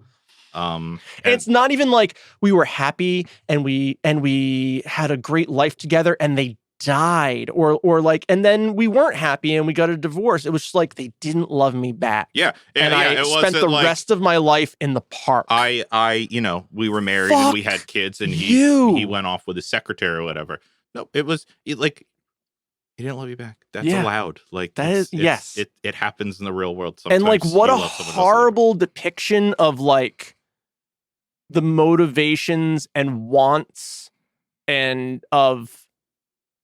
And it's not even like we were happy and we had a great life together and they died or like, and then we weren't happy and we got a divorce. It was just like they didn't love me back. Yeah. And I spent the rest of my life in the park. We were married and we had kids and he went off with his secretary or whatever. No, it was like he didn't love you back. That's allowed. Like that is yes. It happens in the real world sometimes. And like what a horrible depiction of like the motivations and wants and of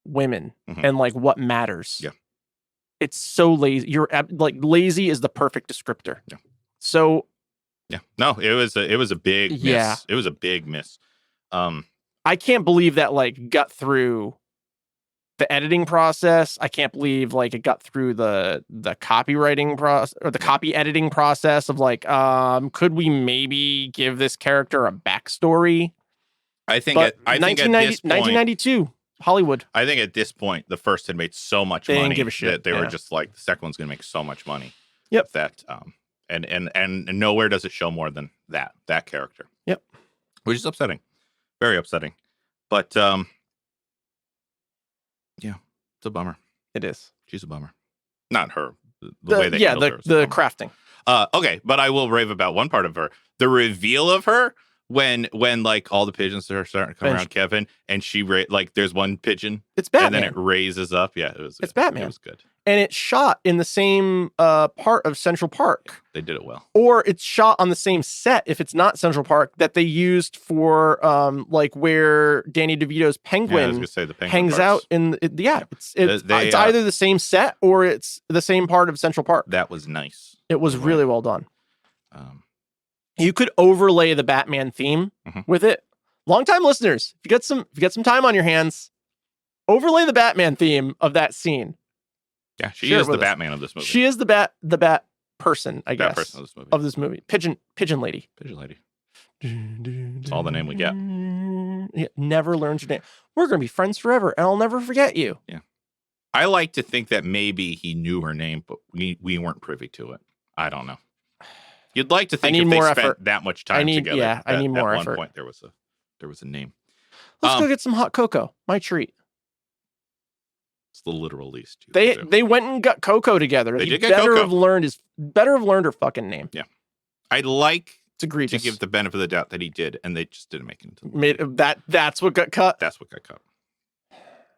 women and like what matters. Yeah. It's so lazy. You're like lazy is the perfect descriptor. Yeah. So yeah. No, it was a big miss. Yeah. It was a big miss. I can't believe that like got through the editing process. I can't believe like it got through the copywriting process or the copy editing process of like, could we maybe give this character a backstory? I think at this point, 1992, Hollywood. I think at this point, the first had made so much money didn't give a shit. That they were just like, the second one's going to make so much money. Yep. That, and nowhere does it show more than that character. Yep. Which is upsetting. Very upsetting. But, yeah, it's a bummer. It is. She's a bummer. Not her. The way they handled her. The crafting. Okay, but I will rave about one part of her. The reveal of her when like all the pigeons are starting to come around Kevin and she like there's one pigeon. It's Batman. And then it raises up. Yeah, it's Batman. It was good. And it's shot in the same part of Central Park. Yeah, they did it well. Or it's shot on the same set, if it's not Central Park, that they used for like where Danny DeVito's penguin, the penguin hangs out in. It's either the same set or it's the same part of Central Park. That was nice. It was really well done. You could overlay the Batman theme with it. Longtime listeners, if you get some time on your hands, overlay the Batman theme of that scene. Yeah, she is the Batman of this movie. She is the bat person, I guess. Bat person of this movie. Pigeon lady. Pigeon lady. That's all the name we get. Yeah, never learns your name. We're going to be friends forever, and I'll never forget you. Yeah. I like to think that maybe he knew her name, but we weren't privy to it. I don't know. You'd like to think if they spent that much time together. Yeah, I need more effort. At one point, there was a name. Let's go get some hot cocoa. My treat. It's the literal least. They went and got cocoa together. They better have learned her fucking name. Yeah, I'd like to give the benefit of the doubt that he did, and they just didn't make it into the movie. That's what got cut. That's what got cut.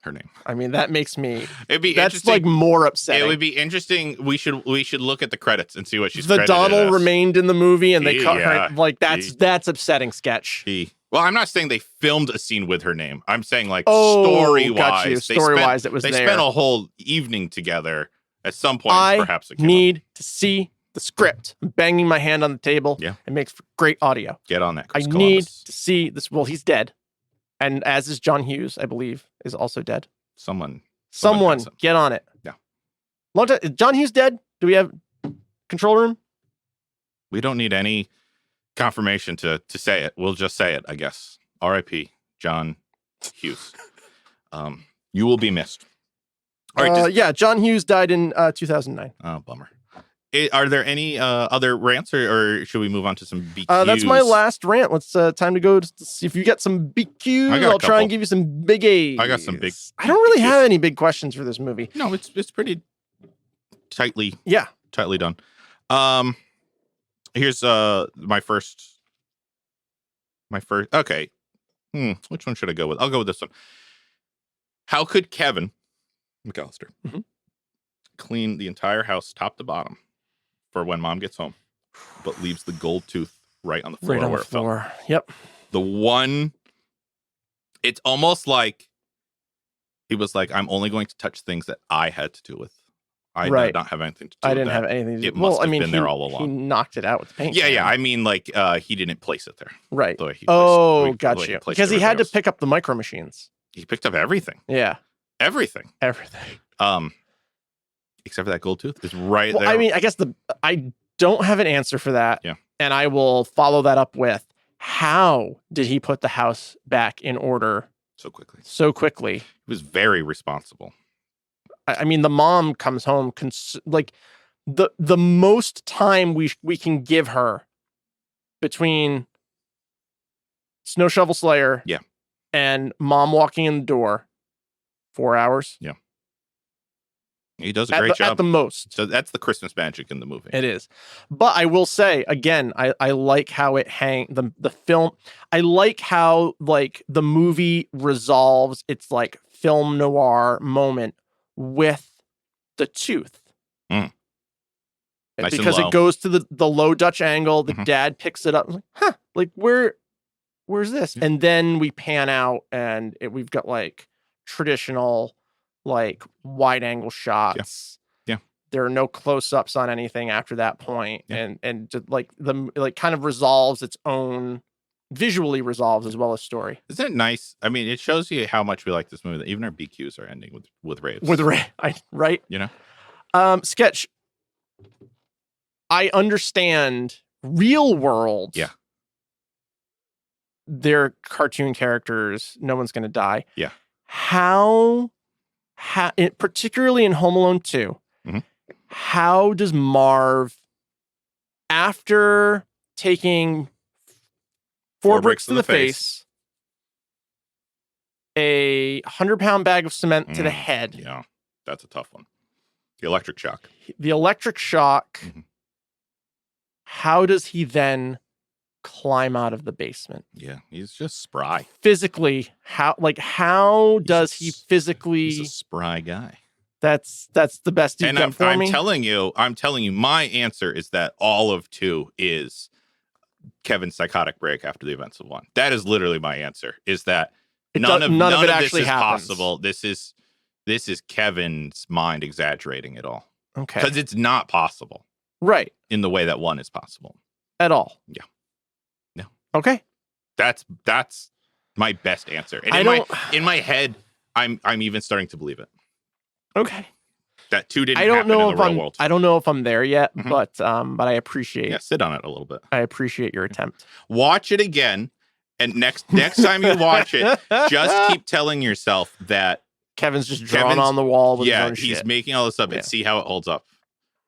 Her name. I mean, that makes me. It'd be that's like more upsetting. It would be interesting. We should look at the credits and see what she's. The Donald remained in the movie, and they cut her. Like that's upsetting. Sketch. Well, I'm not saying they filmed a scene with her name. I'm saying like story-wise. Story-wise, it was there. They spent a whole evening together at some point. Perhaps it need to see the script. I'm banging my hand on the table. Yeah. It makes for great audio. Get on that, Chris Columbus. Need to see this. Well, he's dead. And as is John Hughes, I believe, is also dead. Someone Someone get on it. Yeah. Long time. Is John Hughes dead? Do we have control room? We don't need any confirmation to say it. We'll just say it, I guess. R.I.P. John Hughes. You will be missed. All right. Yeah, John Hughes died in 2009. Oh, bummer. Are there any other rants, or should we move on to some BQs? That's my last rant. Let's time to go to see if you get some BQs. I'll try and give you some big A's. I got some big. I don't really have any big questions for this movie. No, it's pretty tightly done. Here's my first. Okay. Which one should I go with? I'll go with this one. How could Kevin McAllister clean the entire house top to bottom for when mom gets home, but leaves the gold tooth right on the floor where it fell? Yep. The one, it's almost like he was like, I'm only going to touch things that I had to do with. I did not have anything to do with I didn't have anything to do with it. It must have been there all along. He knocked it out with the paint. Yeah. I mean, like, he didn't place it there. Right. Got you. Because he had to pick up the micro machines. He picked up everything. Yeah. Everything. Except for that gold tooth is right there. I mean, I guess I don't have an answer for that. Yeah. And I will follow that up with, how did he put the house back in order so quickly? He was very responsible. I mean, the mom comes home, like the most time we can give her between Snow Shovel Slayer and mom walking in the door, 4 hours. Yeah. He does a great job. At the most. So that's the Christmas magic in the movie. It is. But I will say, again, I like how it the film. I like how, like, the movie resolves its, like, film noir moment with the tooth. Nice because it goes to the low Dutch angle. The dad picks it up. Like, where's this? Yeah. And then we pan out and we've got, like, traditional, like, wide angle shots. Yeah. There are no close-ups on anything after that point. Yeah. And just, like, kind of resolves its own, visually resolves as well as story. Isn't it nice? I mean, it shows you how much we like this movie that even our BQs are ending with raves. Right? You know? Sketch. I understand real world. Yeah. They're cartoon characters. No one's going to die. Yeah. Particularly in Home Alone 2, how does Marv, after taking four bricks to the face, a 100-pound bag of cement to the head? Yeah, that's a tough one. The electric shock. How does he then climb out of the basement? Yeah, he's just spry. Physically, how does he physically? He's a spry guy. That's the best you've got for me. I'm telling you, my answer is that all of 2 is Kevin's psychotic break after the events of 1. That is literally my answer. Is that none of it actually is possible. This is Kevin's mind exaggerating it all. Okay, because it's not possible, right? In the way that 1 is possible at all. Yeah. Okay, that's my best answer. And in my head, I'm even starting to believe it. Okay, that 2 didn't happen in the real world. I don't know if I'm there yet, but I appreciate. Yeah, sit on it a little bit. I appreciate your attempt. Watch it again, and next time you watch it, just keep telling yourself that Kevin's just drawing on the wall with his own he's shit. making all this up and see how it holds up.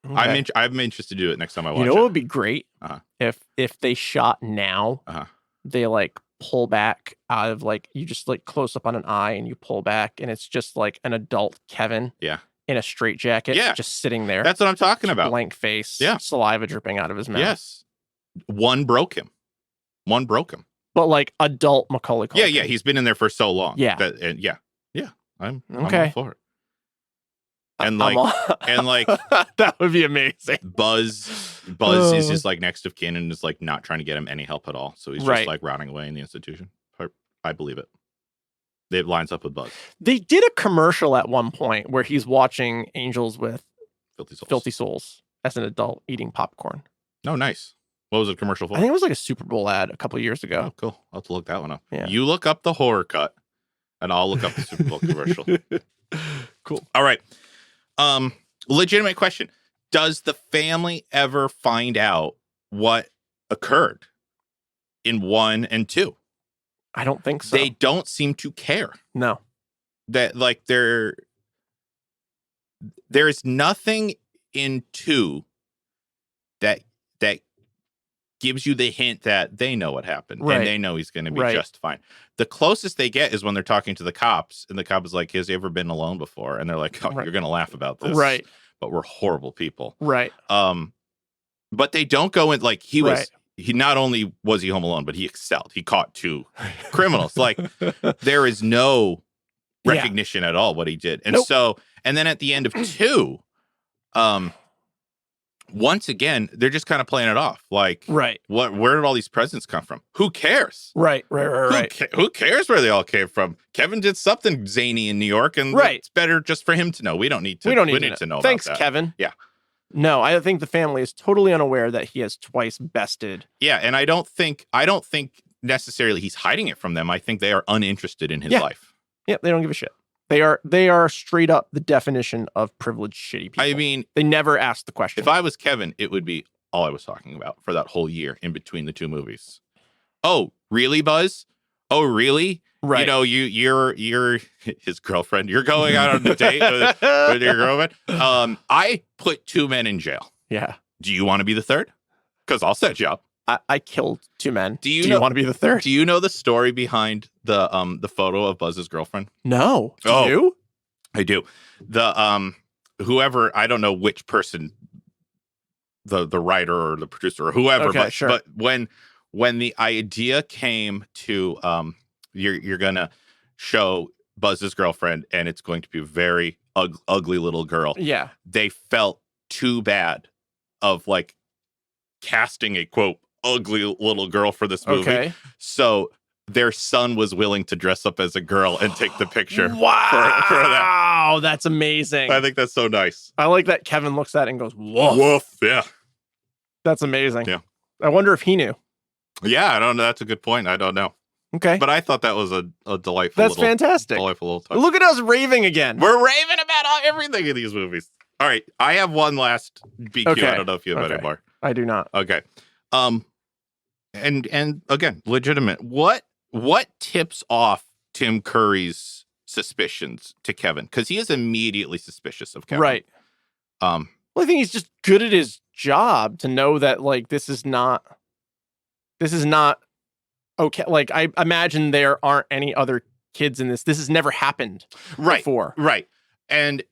Okay. I'm interested to do it next time I watch it. You know what would be great? If they shot now, they, like, pull back out of, like, you just, like, close up on an eye and you pull back and it's just like an adult Kevin in a straitjacket just sitting there. That's what I'm talking about. Blank face, saliva dripping out of his mouth. Yes. One broke him. But, like, adult Macaulay Culkin. Yeah, he's been in there for so long. Yeah. I'm okay. all for it. And like that would be amazing. Buzz is just, like, next of kin and is, like, not trying to get him any help at all. So he's just, like, rotting away in the institution. I believe it. It lines up with Buzz. They did a commercial at one point where he's watching Angels with Filthy Souls as an adult eating popcorn. Oh, nice. What was the commercial for? I think it was like a Super Bowl ad a couple of years ago. Oh, cool. I'll have to look that one up. Yeah. You look up the horror cut and I'll look up the Super Bowl commercial. Cool. All right. Legitimate question. Does the family ever find out what occurred in 1 and 2? I don't think so. They don't seem to care. No. That like there's nothing in 2 that gives you the hint that they know what happened Right. and they know he's going to be Right. just fine. The closest they get is when they're talking to the cops, and the cop is like, "Has he ever been alone before?" And they're like, "Oh, Right. you're going to laugh about this, Right. but we're horrible people." Right. But they don't go in like he was. Right. He not only was he home alone, but he excelled. He caught 2 criminals. Like there is no recognition at all what he did, and Nope. so and then at the end of 2, once again they're just kind of playing it off. Like, Right. Where did all these presents come from? Who cares? Right. Who cares where they all came from? Kevin did something zany in New York, and it's better just for him to know. We don't need to. We need to know. Thanks, about that. Kevin. Yeah. No, I think the family is totally unaware that he has twice bested. Yeah, and I don't think necessarily he's hiding it from them. I think they are uninterested in his life. Yeah, they don't give a shit. They are straight up the definition of privileged shitty people. I mean, they never asked the question. If I was Kevin, it would be all I was talking about for that whole year in between the 2 movies. Oh, really, Buzz? Oh, really? Right. You know, you're his girlfriend. You're going out on a date with your girlfriend. I put 2 men in jail. Yeah. Do you want to be the third? Because I'll set you up. I killed 2 men. Do you want to be the third? Do you know the story behind the photo of Buzz's girlfriend? No. Do you? I do. The whoever, I don't know which person, the writer or the producer or whoever, Okay, but sure. but when the idea came to you're gonna show Buzz's girlfriend and it's going to be a very ugly little girl. Yeah. They felt too bad of like casting a quote ugly little girl for this movie. Okay. So their son was willing to dress up as a girl and take the picture. Wow. For that. Wow, that's amazing. I think that's so nice. I like that Kevin looks at it and goes, woof. Woof. Yeah. That's amazing. Yeah. I wonder if he knew. Yeah, I don't know. That's a good point. I don't know. Okay. But I thought that was a delightful That's fantastic. Delightful little touch. Look at us raving again. We're raving about everything in these movies. All right. I have one last BQ. Okay. I don't know if you have any more. I do not. Okay. And again, legitimate. What tips off Tim Curry's suspicions to Kevin? Because he is immediately suspicious of Kevin. Right. Well, I think he's just good at his job to know that like this is not okay. Like I imagine there aren't any other kids in this. This has never happened before. Right. And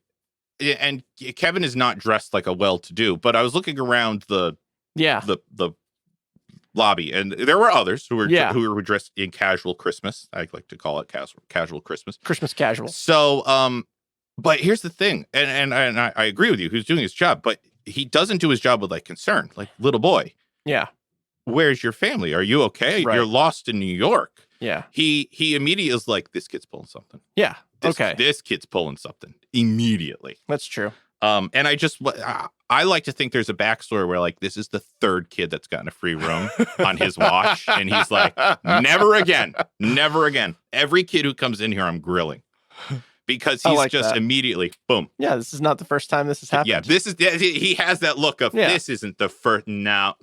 Kevin is not dressed like a well-to-do, but I was looking around the lobby, and there were others who were dressed in casual Christmas. I like to call it casual Christmas. Christmas casual. So, but here's the thing, and I agree with you. He's doing his job, but he doesn't do his job with like concern, like little boy. Yeah. Where's your family? Are you okay? Right. You're lost in New York. Yeah. He immediately is like, this kid's pulling something. Yeah. This kid's pulling something immediately. That's true. And I like to think there's a backstory where like this is the 3rd kid that's gotten a free room on his watch, and he's like, never again. Every kid who comes in here, I'm grilling, because he's like just immediately boom. Yeah, this is not the first time this has happened. Yeah, he has that look of this isn't the first. Now,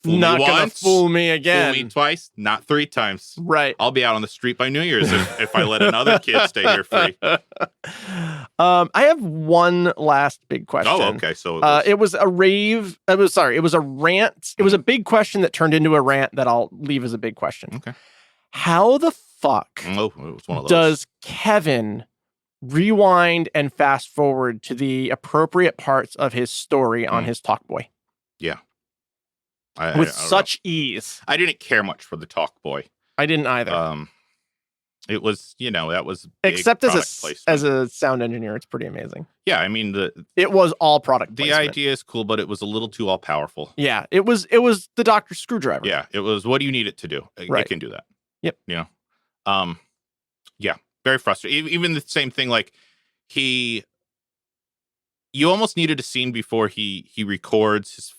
fool not me gonna once, fool me again. Fool me twice, not 3 times. Right. I'll be out on the street by New Year's if I let another kid stay here free. I have one last big question. Oh, okay. So it was a rave. It was a rant. It was a big question that turned into a rant that I'll leave as a big question. Okay. How the fuck it was one of those. does Kevin rewind and fast forward to the appropriate parts of his story on his Talkboy? Yeah. With such ease. I didn't care much for the Talkboy. I didn't either. It was, that was except as a sound engineer, it's pretty amazing. Yeah, I mean it was all product placement. The idea is cool, but it was a little too all powerful. Yeah, it was the Dr. Screwdriver. Yeah, it was. What do you need it to do? It can do that. Yep. Yeah, very frustrating. Even the same thing, like you almost needed a scene before he records his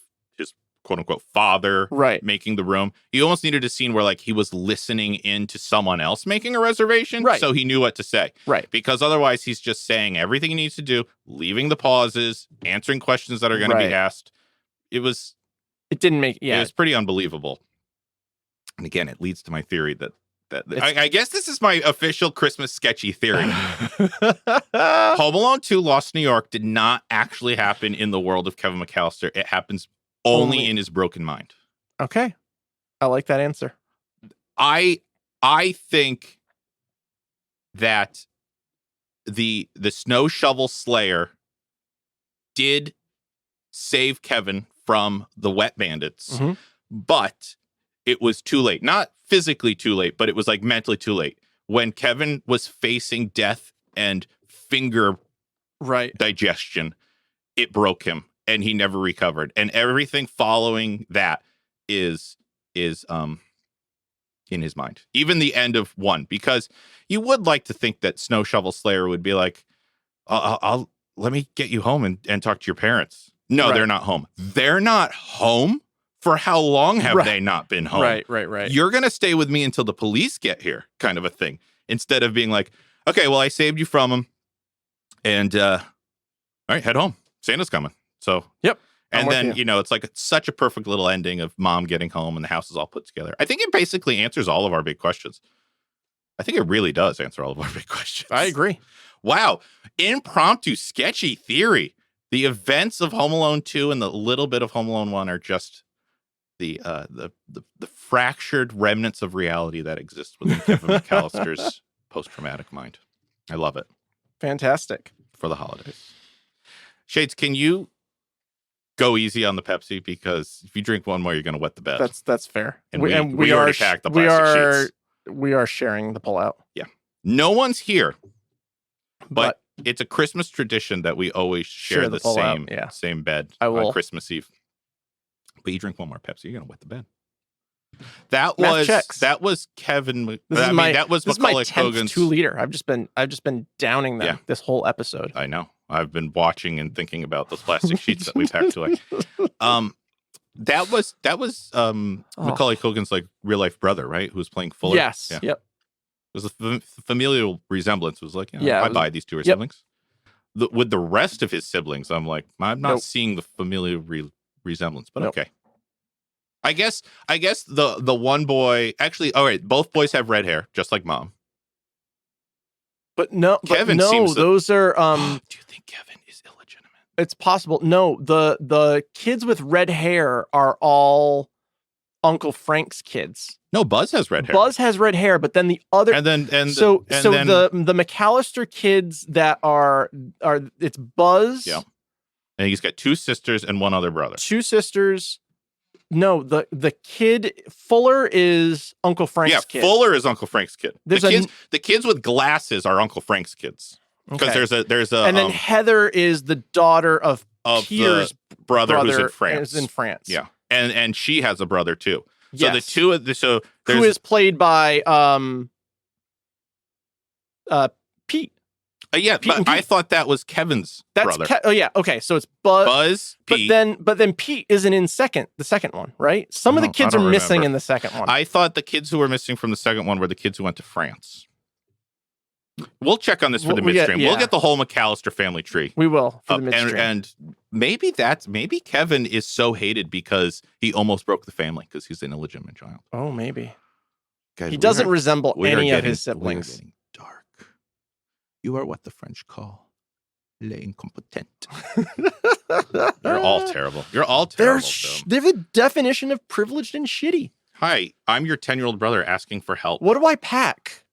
quote unquote father Right. making the room. You almost needed a scene where like he was listening in to someone else making a reservation, Right. so he knew what to say. Right. Because otherwise he's just saying everything he needs to do, leaving the pauses, answering questions that are going to be asked. It didn't make it was pretty unbelievable. And again, it leads to my theory that I guess this is my official Christmas sketchy theory. Home Alone 2 Lost New York did not actually happen in the world of Kevin McAllister. It happens only in his broken mind. Okay. I like that answer. I think that the snow shovel slayer did save Kevin from the wet bandits, but it was too late. Not physically too late, but it was like mentally too late. When Kevin was facing death and finger digestion, it broke him and he never recovered. And everything following that is in his mind. Even the end of 1, because you would like to think that Snow Shovel Slayer would be like, I'll let me get you home and talk to your parents. No, they're not home. They're not home? For how long have they not been home? Right. You're going to stay with me until the police get here, kind of a thing. Instead of being like, okay, well, I saved you from them. And, all right, head home. Santa's coming. So, yep. And then, it's like such a perfect little ending of mom getting home and the house is all put together. I think it basically answers all of our big questions. I think it really does answer all of our big questions. I agree. Wow. Impromptu sketchy theory. The events of Home Alone 2 and the little bit of Home Alone 1 are just the fractured remnants of reality that exists within Kevin McAllister's post-traumatic mind. I love it. Fantastic. For the holidays. Shades, can you go easy on the Pepsi? Because if you drink one more, you're going to wet the bed. That's fair. And we already packed the plastic sheets. We are sharing the pullout. Yeah. No one's here. But it's a Christmas tradition that we always share the same bed on Christmas Eve. But you drink one more Pepsi, you're gonna wet the bed. That was Kevin. That was Macaulay Culkin's 2-liter. I've just been downing them this whole episode. I know. I've been watching and thinking about those plastic sheets that we packed away. That was Macaulay Culkin's like real life brother, right? Who was playing Fuller. Yes. Yeah. Yep. It was a familial resemblance. It was like, I buy these two are siblings. With the rest of his siblings, I'm like, I'm not seeing the familial resemblance, but okay. I guess the one boy actually. All right, both boys have red hair, just like mom. But no, Kevin those are. Do you think Kevin is illegitimate? It's possible. No, the kids with red hair are all Uncle Frank's kids. No, Buzz has red hair. Buzz has red hair, but then the other the McAllister kids that are it's Buzz. Yeah. And he's got 2 sisters and 1 other brother. 2 sisters. No, the kid Fuller is Uncle Frank's kid. Yeah, Fuller is Uncle Frank's kid. The kids with glasses are Uncle Frank's kids. Because there's a and then Heather is the daughter of Pierre's brother who's in France. Is in France. Yeah. And she has a brother too. So yes. the two of the who is played by Pete. I thought that was Kevin's brother. Okay, so it's Buzz, Pete. But then Pete isn't in the second one, right? Some of the kids are missing in the second one. I thought the kids who were missing from the second one were the kids who went to France. We'll check on this for the midstream. We'll get the whole McAllister family tree. We will for the midstream. And maybe Kevin is so hated because he almost broke the family because he's an illegitimate child. Oh, maybe. Guys, he doesn't resemble any of his siblings. We are getting dark. You are what the French call l'incompetent. You're all terrible. You're all terrible. They're the definition of privileged and shitty. Hi, I'm your 10-year-old brother asking for help. What do I pack?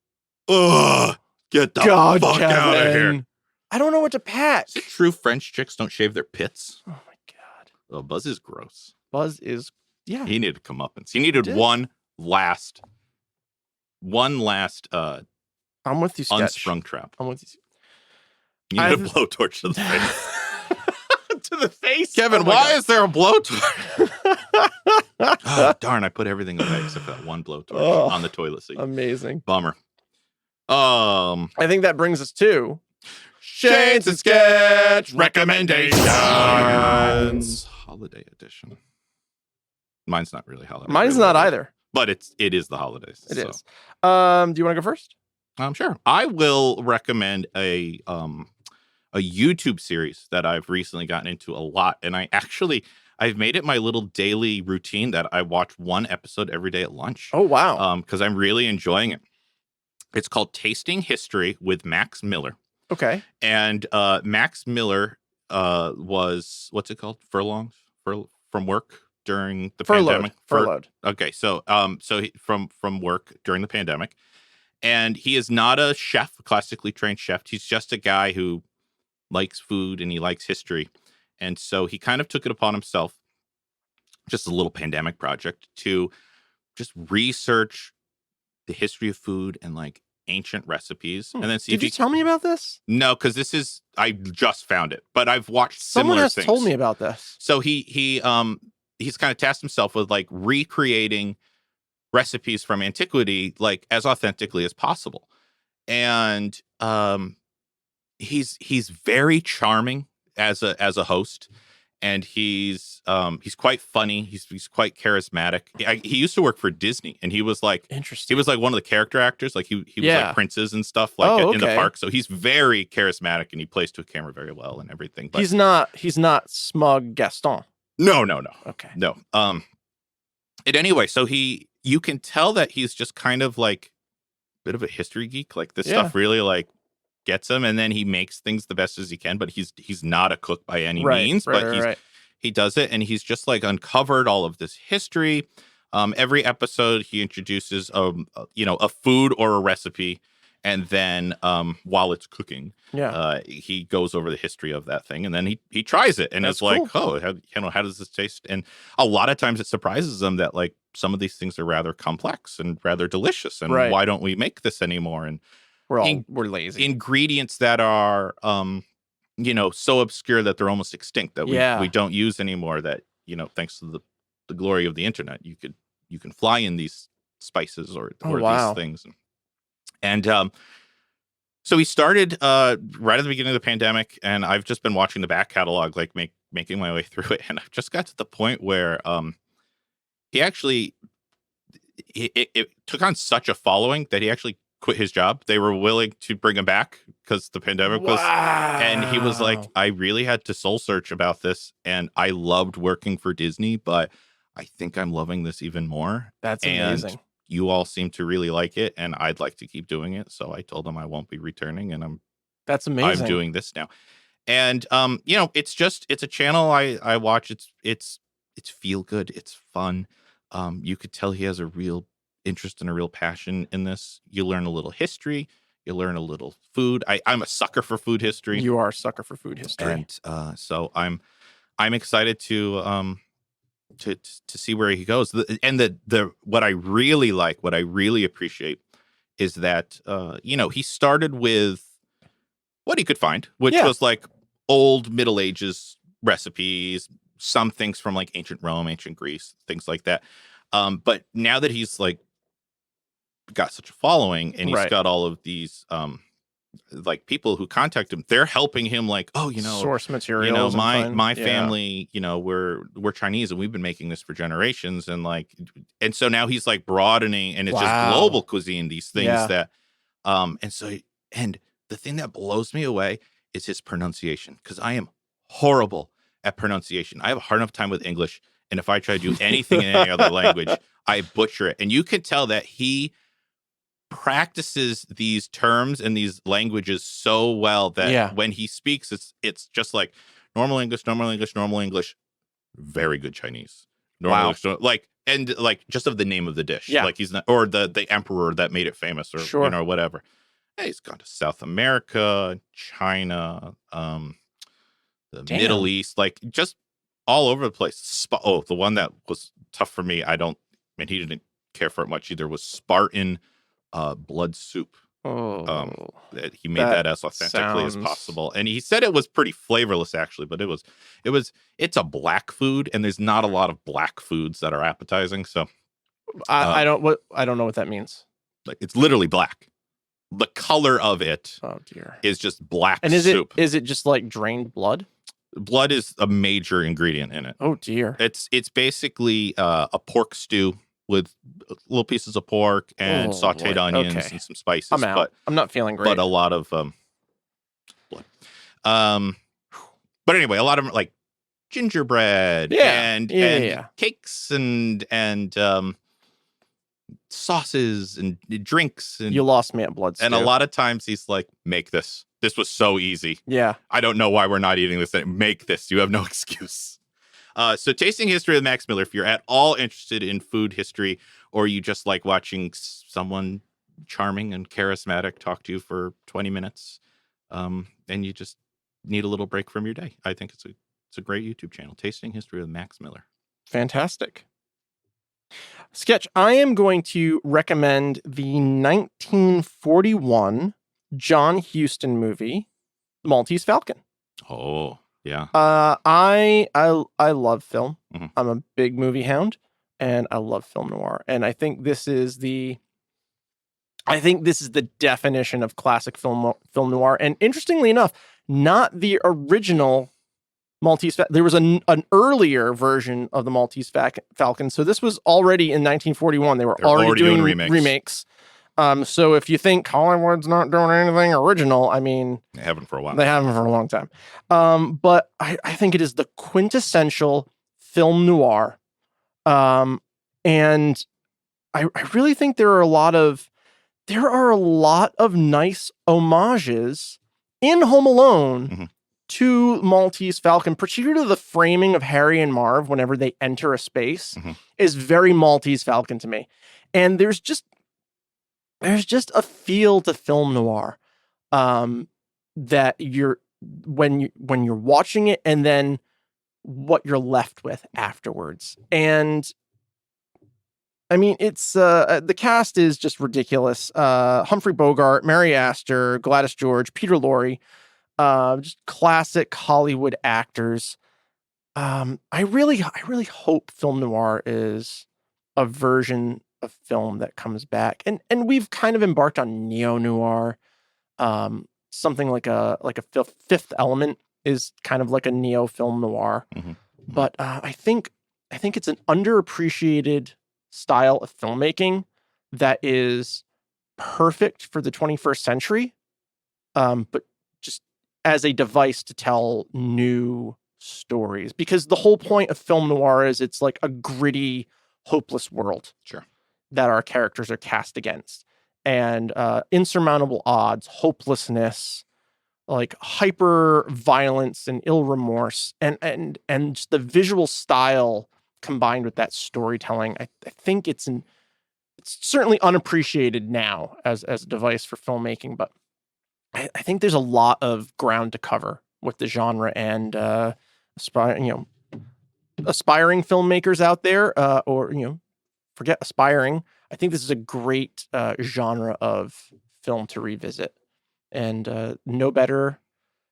Ugh. Get the fuck Kevin. out of here. I don't know what to pack. Is it true French chicks don't shave their pits? Oh my God. Oh, Buzz is gross. Buzz is, yeah. He needed comeuppance. He needed one last I'm with you, Sketch. Unsprung trap. I'm with you. You need a blowtorch to the face. To the face? Kevin, why is there a blowtorch? Oh, darn, I put everything away except that one blowtorch on the toilet seat. Amazing. Bummer. I think that brings us to Shades and Sketch recommendations. Holiday edition. Mine's not really holiday. Mine's not either. But it is the holidays. It is. Do you want to go first? Sure. I will recommend a YouTube series that I've recently gotten into a lot, and I've made it my little daily routine that I watch one episode every day at lunch. Oh wow! Because I'm really enjoying it. It's called Tasting History with Max Miller. Okay. And Max Miller was, what's it called? Furlongs from work during the pandemic. Furloughed. Okay, so from work during the pandemic, and he is not a chef, a classically trained chef. He's just a guy who likes food and he likes history, and so he kind of took it upon himself, just a little pandemic project, to just research the history of food and like ancient recipes, and then see. Did you tell me about this? No, because I just found it, but I've watched Someone similar has things. told me about this. So he's kind of tasked himself with like recreating recipes from antiquity like as authentically as possible, and he's very charming as a host, and he's quite funny. He's quite charismatic. He used to work for Disney, and he was like interesting. He was like one of the character actors. Like he was like princes and stuff like in the park. So he's very charismatic, and he plays to a camera very well and everything. But he's not smug Gaston. No. Okay. No. And anyway, so you can tell that he's just kind of like a bit of a history geek. Like this stuff really like gets him, and then he makes things the best as he can, but he's not a cook by any means, but he does it, and he's just like uncovered all of this history. Every episode he introduces a food or a recipe, and then while it's cooking, he goes over the history of that thing, and then he tries it, and it's like, cool. How does this taste? And a lot of times it surprises them that like some of these things are rather complex and rather delicious, and why don't we make this anymore? And we're lazy. Ingredients that are so obscure that they're almost extinct, that we don't use anymore, that thanks to the glory of the internet, you can fly in these spices or these things. And so he started right at the beginning of the pandemic, and I've just been watching the back catalog, like making my way through it, and I've just got to the point where he actually it took on such a following that he actually quit his job. They were willing to bring him back because the pandemic was, and he was like, I really had to soul search about this, and I loved working for Disney, but I think I'm loving this even more. That's amazing. And you all seem to really like it, and I'd like to keep doing it. So I told him I won't be returning, and that's amazing. I'm doing this now. And it's a channel I watch. It's feel good. It's fun. You could tell he has a real interest and a real passion in this. You learn a little history. You learn a little food. I'm a sucker for food history. You are a sucker for food history. And so I'm excited to see where he goes. And the what I really like, what I really appreciate is that he started with what he could find, which was like old Middle Ages recipes, some things from like ancient Rome, ancient Greece, things like that. But now that he's like got such a following, and he's got all of these like people who contact him, they're helping him like, source materials. My family, we're Chinese, and we've been making this for generations, and so now he's like broadening, and it's just global cuisine, these things that and the thing that blows me away is his pronunciation, because I am horrible at pronunciation. I have a hard enough time with English, and if I try to do anything in any other language, I butcher it. And you can tell that he practices these terms and these languages so well that when he speaks, it's just like normal English, very good Chinese. English, just of the name of the dish. Like he's not, or the emperor that made it famous, or whatever. Hey, he's gone to South America, China, the Middle East, like just all over the place. The one that was tough for me, he didn't care for it much either, was Spartan blood soup. He made that as authentically as possible, and he said it was pretty flavorless actually, but it's a black food, and there's not a lot of black foods that are appetizing. So I don't know what that means. Like it's literally black. The color of it is just black soup. Is it just like drained blood? Blood is a major ingredient in it. Oh dear. It's basically a pork stew with little pieces of pork and sautéed onions and some spices. I'm out. I'm not feeling great. But a lot of blood. But anyway, a lot of like gingerbread and cakes and sauces and drinks. And you lost me at blood stew. And a lot of times he's like, make this. This was so easy. Yeah. I don't know why we're not eating this. Make this. You have no excuse. So Tasting History with Max Miller, if you're at all interested in food history or you just like watching someone charming and charismatic talk to you for 20 minutes and you just need a little break from your day, I think it's a great YouTube channel, Tasting History with Max Miller. Fantastic. Sketch, I am going to recommend the 1941 John Huston movie, Maltese Falcon. Oh, yeah. I love film. Mm-hmm. I'm a big movie hound, and I love film noir. And I think this is the definition of classic film noir. And interestingly enough, not the original Maltese. There was an earlier version of the Maltese Falcon. So this was already in 1941. They were already doing remakes. So if you think Hollywood's not doing anything original, I mean, they haven't for a while. They haven't for a long time. But I think it is the quintessential film noir. And I really think there are a lot of nice homages in Home Alone to Maltese Falcon, particularly the framing of Harry and Marv whenever they enter a space is very Maltese Falcon to me. And there's just a feel to film noir that when you're watching it and then what you're left with afterwards. And I mean, it's the cast is just ridiculous. Humphrey Bogart, Mary Astor, Gladys George, Peter Lorre, just classic Hollywood actors. I really hope film noir is a version of film that comes back, and we've kind of embarked on neo-noir. Something like a Fifth Element is kind of like a neo film noir, but I think it's an underappreciated style of filmmaking that is perfect for the 21st century, but just as a device to tell new stories, because the whole point of film noir is it's like a gritty, hopeless world. Sure. That our characters are cast against, and insurmountable odds, hopelessness, like hyper violence and ill remorse, and just the visual style combined with that storytelling. I think it's certainly unappreciated now as a device for filmmaking, but I think there's a lot of ground to cover with the genre and aspiring filmmakers out there, or forget aspiring. I think this is a great genre of film to revisit, and no better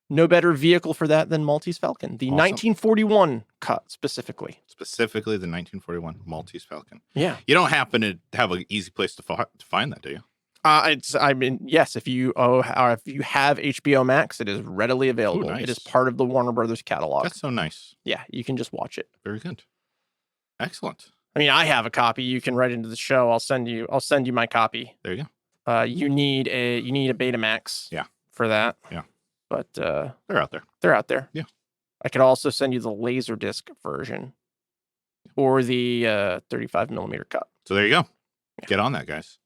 vehicle for that than Maltese Falcon, the 1941 cut specifically. Specifically, the 1941 Maltese Falcon. Yeah, you don't happen to have an easy place to find that, do you? Yes. If you have HBO Max, it is readily available. Ooh, nice. It is part of the Warner Brothers catalog. That's so nice. Yeah, you can just watch it. Very good. Excellent. I mean, I have a copy. You can write into the show. I'll send you my copy. There you go. You need a Betamax. Yeah. For that. Yeah. But they're out there. They're out there. Yeah. I could also send you the Laserdisc version or the 35 millimeter cut. So there you go. Yeah. Get on that, guys.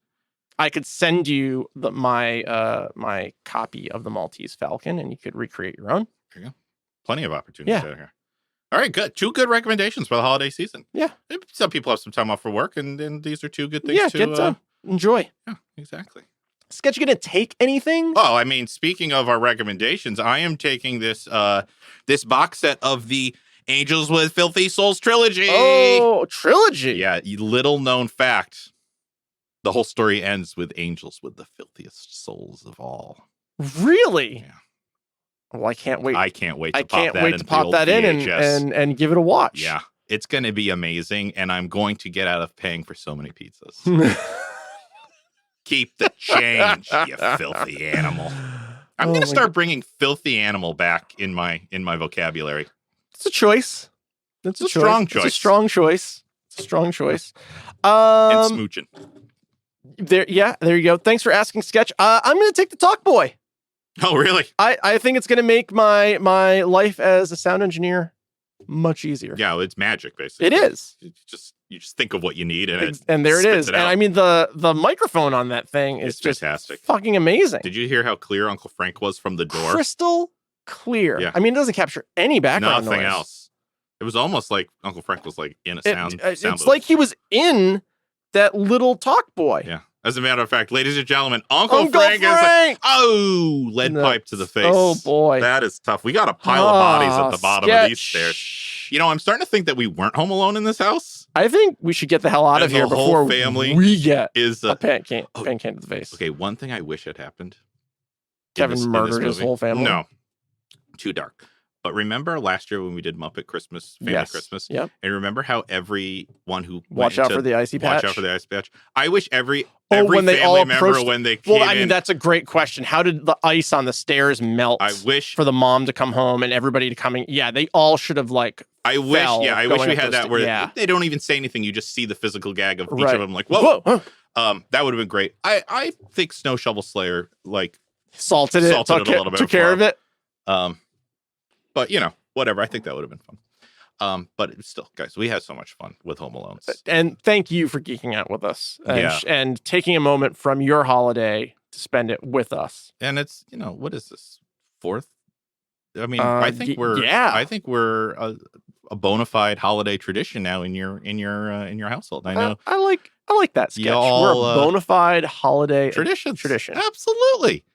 I could send you my copy of the Maltese Falcon, and you could recreate your own. There you go. Plenty of opportunities out here. All right, good. 2 good recommendations for the holiday season. Yeah. Some people have some time off for work, and these are 2 good things to get to enjoy. Yeah, exactly. Sketch, you gonna take anything? Oh, I mean, speaking of our recommendations, I am taking this box set of the Angels with Filthy Souls trilogy. Oh, trilogy. Yeah, little known fact. The whole story ends with angels with the filthiest souls of all. Really? Yeah. Well, I can't wait. I can't wait to pop that in and give it a watch. Yeah, it's going to be amazing, and I'm going to get out of paying for so many pizzas. Keep the change, you filthy animal. I'm going to start bringing filthy animal back in my vocabulary. It's a choice. It's a strong choice. It's a strong choice. It's a strong choice. And smooching. There you go. Thanks for asking, Sketch. I'm going to take the Talk Boy. Oh, really? I think it's going to make my life as a sound engineer much easier. Yeah, it's magic, basically. It is. You just think of what you need, and there it is. And I mean, the microphone on that thing is just fantastic, fucking amazing. Did you hear how clear Uncle Frank was from the door? Crystal clear. Yeah. I mean, it doesn't capture any background Nothing noise. else. It was almost like Uncle Frank was like in a sound It's booth. like he was in that little Talk Boy. Yeah. As a matter of fact, ladies and gentlemen, Uncle Frank is like, lead pipe to the face. Oh, boy. That is tough. We got a pile of bodies at the bottom of these stairs. You know, I'm starting to think that we weren't home alone in this house. I think we should get the hell out of here before we get a pan can to the face. Okay, one thing I wish had happened. Kevin murdered his whole family? No. Too dark. But remember last year when we did Muppet Christmas, Family Christmas? Yep. And remember how everyone who Watch out for the icy patch. Watch out for the icy patch. I wish every when they family all member when they came Well, I mean, that's a great question. How did the ice on the stairs melt? I wish for the mom to come home and everybody to come in. Yeah, they all should have I wish we had that where they don't even say anything. You just see the physical gag of each of them like, whoa. That would have been great. I think Snow Shovel Slayer salted it a little bit. Took care of it. But you know, whatever. I think that would have been fun. But still, guys, we had so much fun with Home Alone. And thank you for geeking out with us and taking a moment from your holiday to spend it with us. And it's, what is this? 4th? I mean, I think we're a bona fide holiday tradition now in your household. I know. I like that sketch. We're a bona fide holiday tradition. Absolutely.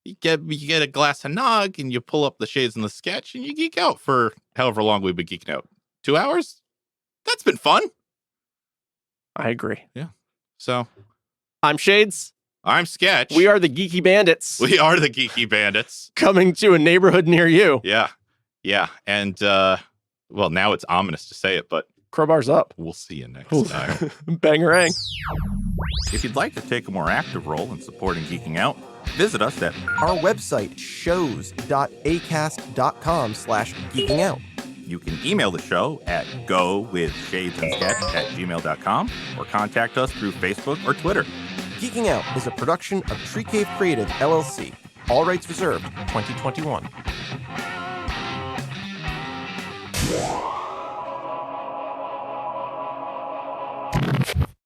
You get a glass of nog and you pull up the shades in the sketch and you geek out for however long we've been geeking out. 2 hours? That's been fun. I agree. Yeah. So I'm Shades. I'm Sketch. We are the Geeky Bandits. We are the Geeky Bandits. Coming to a neighborhood near you. Yeah. Yeah. And well, now it's ominous to say it, but crowbar's up. We'll see you next time. Bangarang. If you'd like to take a more active role in supporting Geeking Out, visit us at our website, shows.acast.com/geekingout. You can email the show at gowithshadesandsketch@gmail.com or contact us through Facebook or Twitter. Geeking Out is a production of Tree Cave Creative, LLC. All rights reserved, 2021.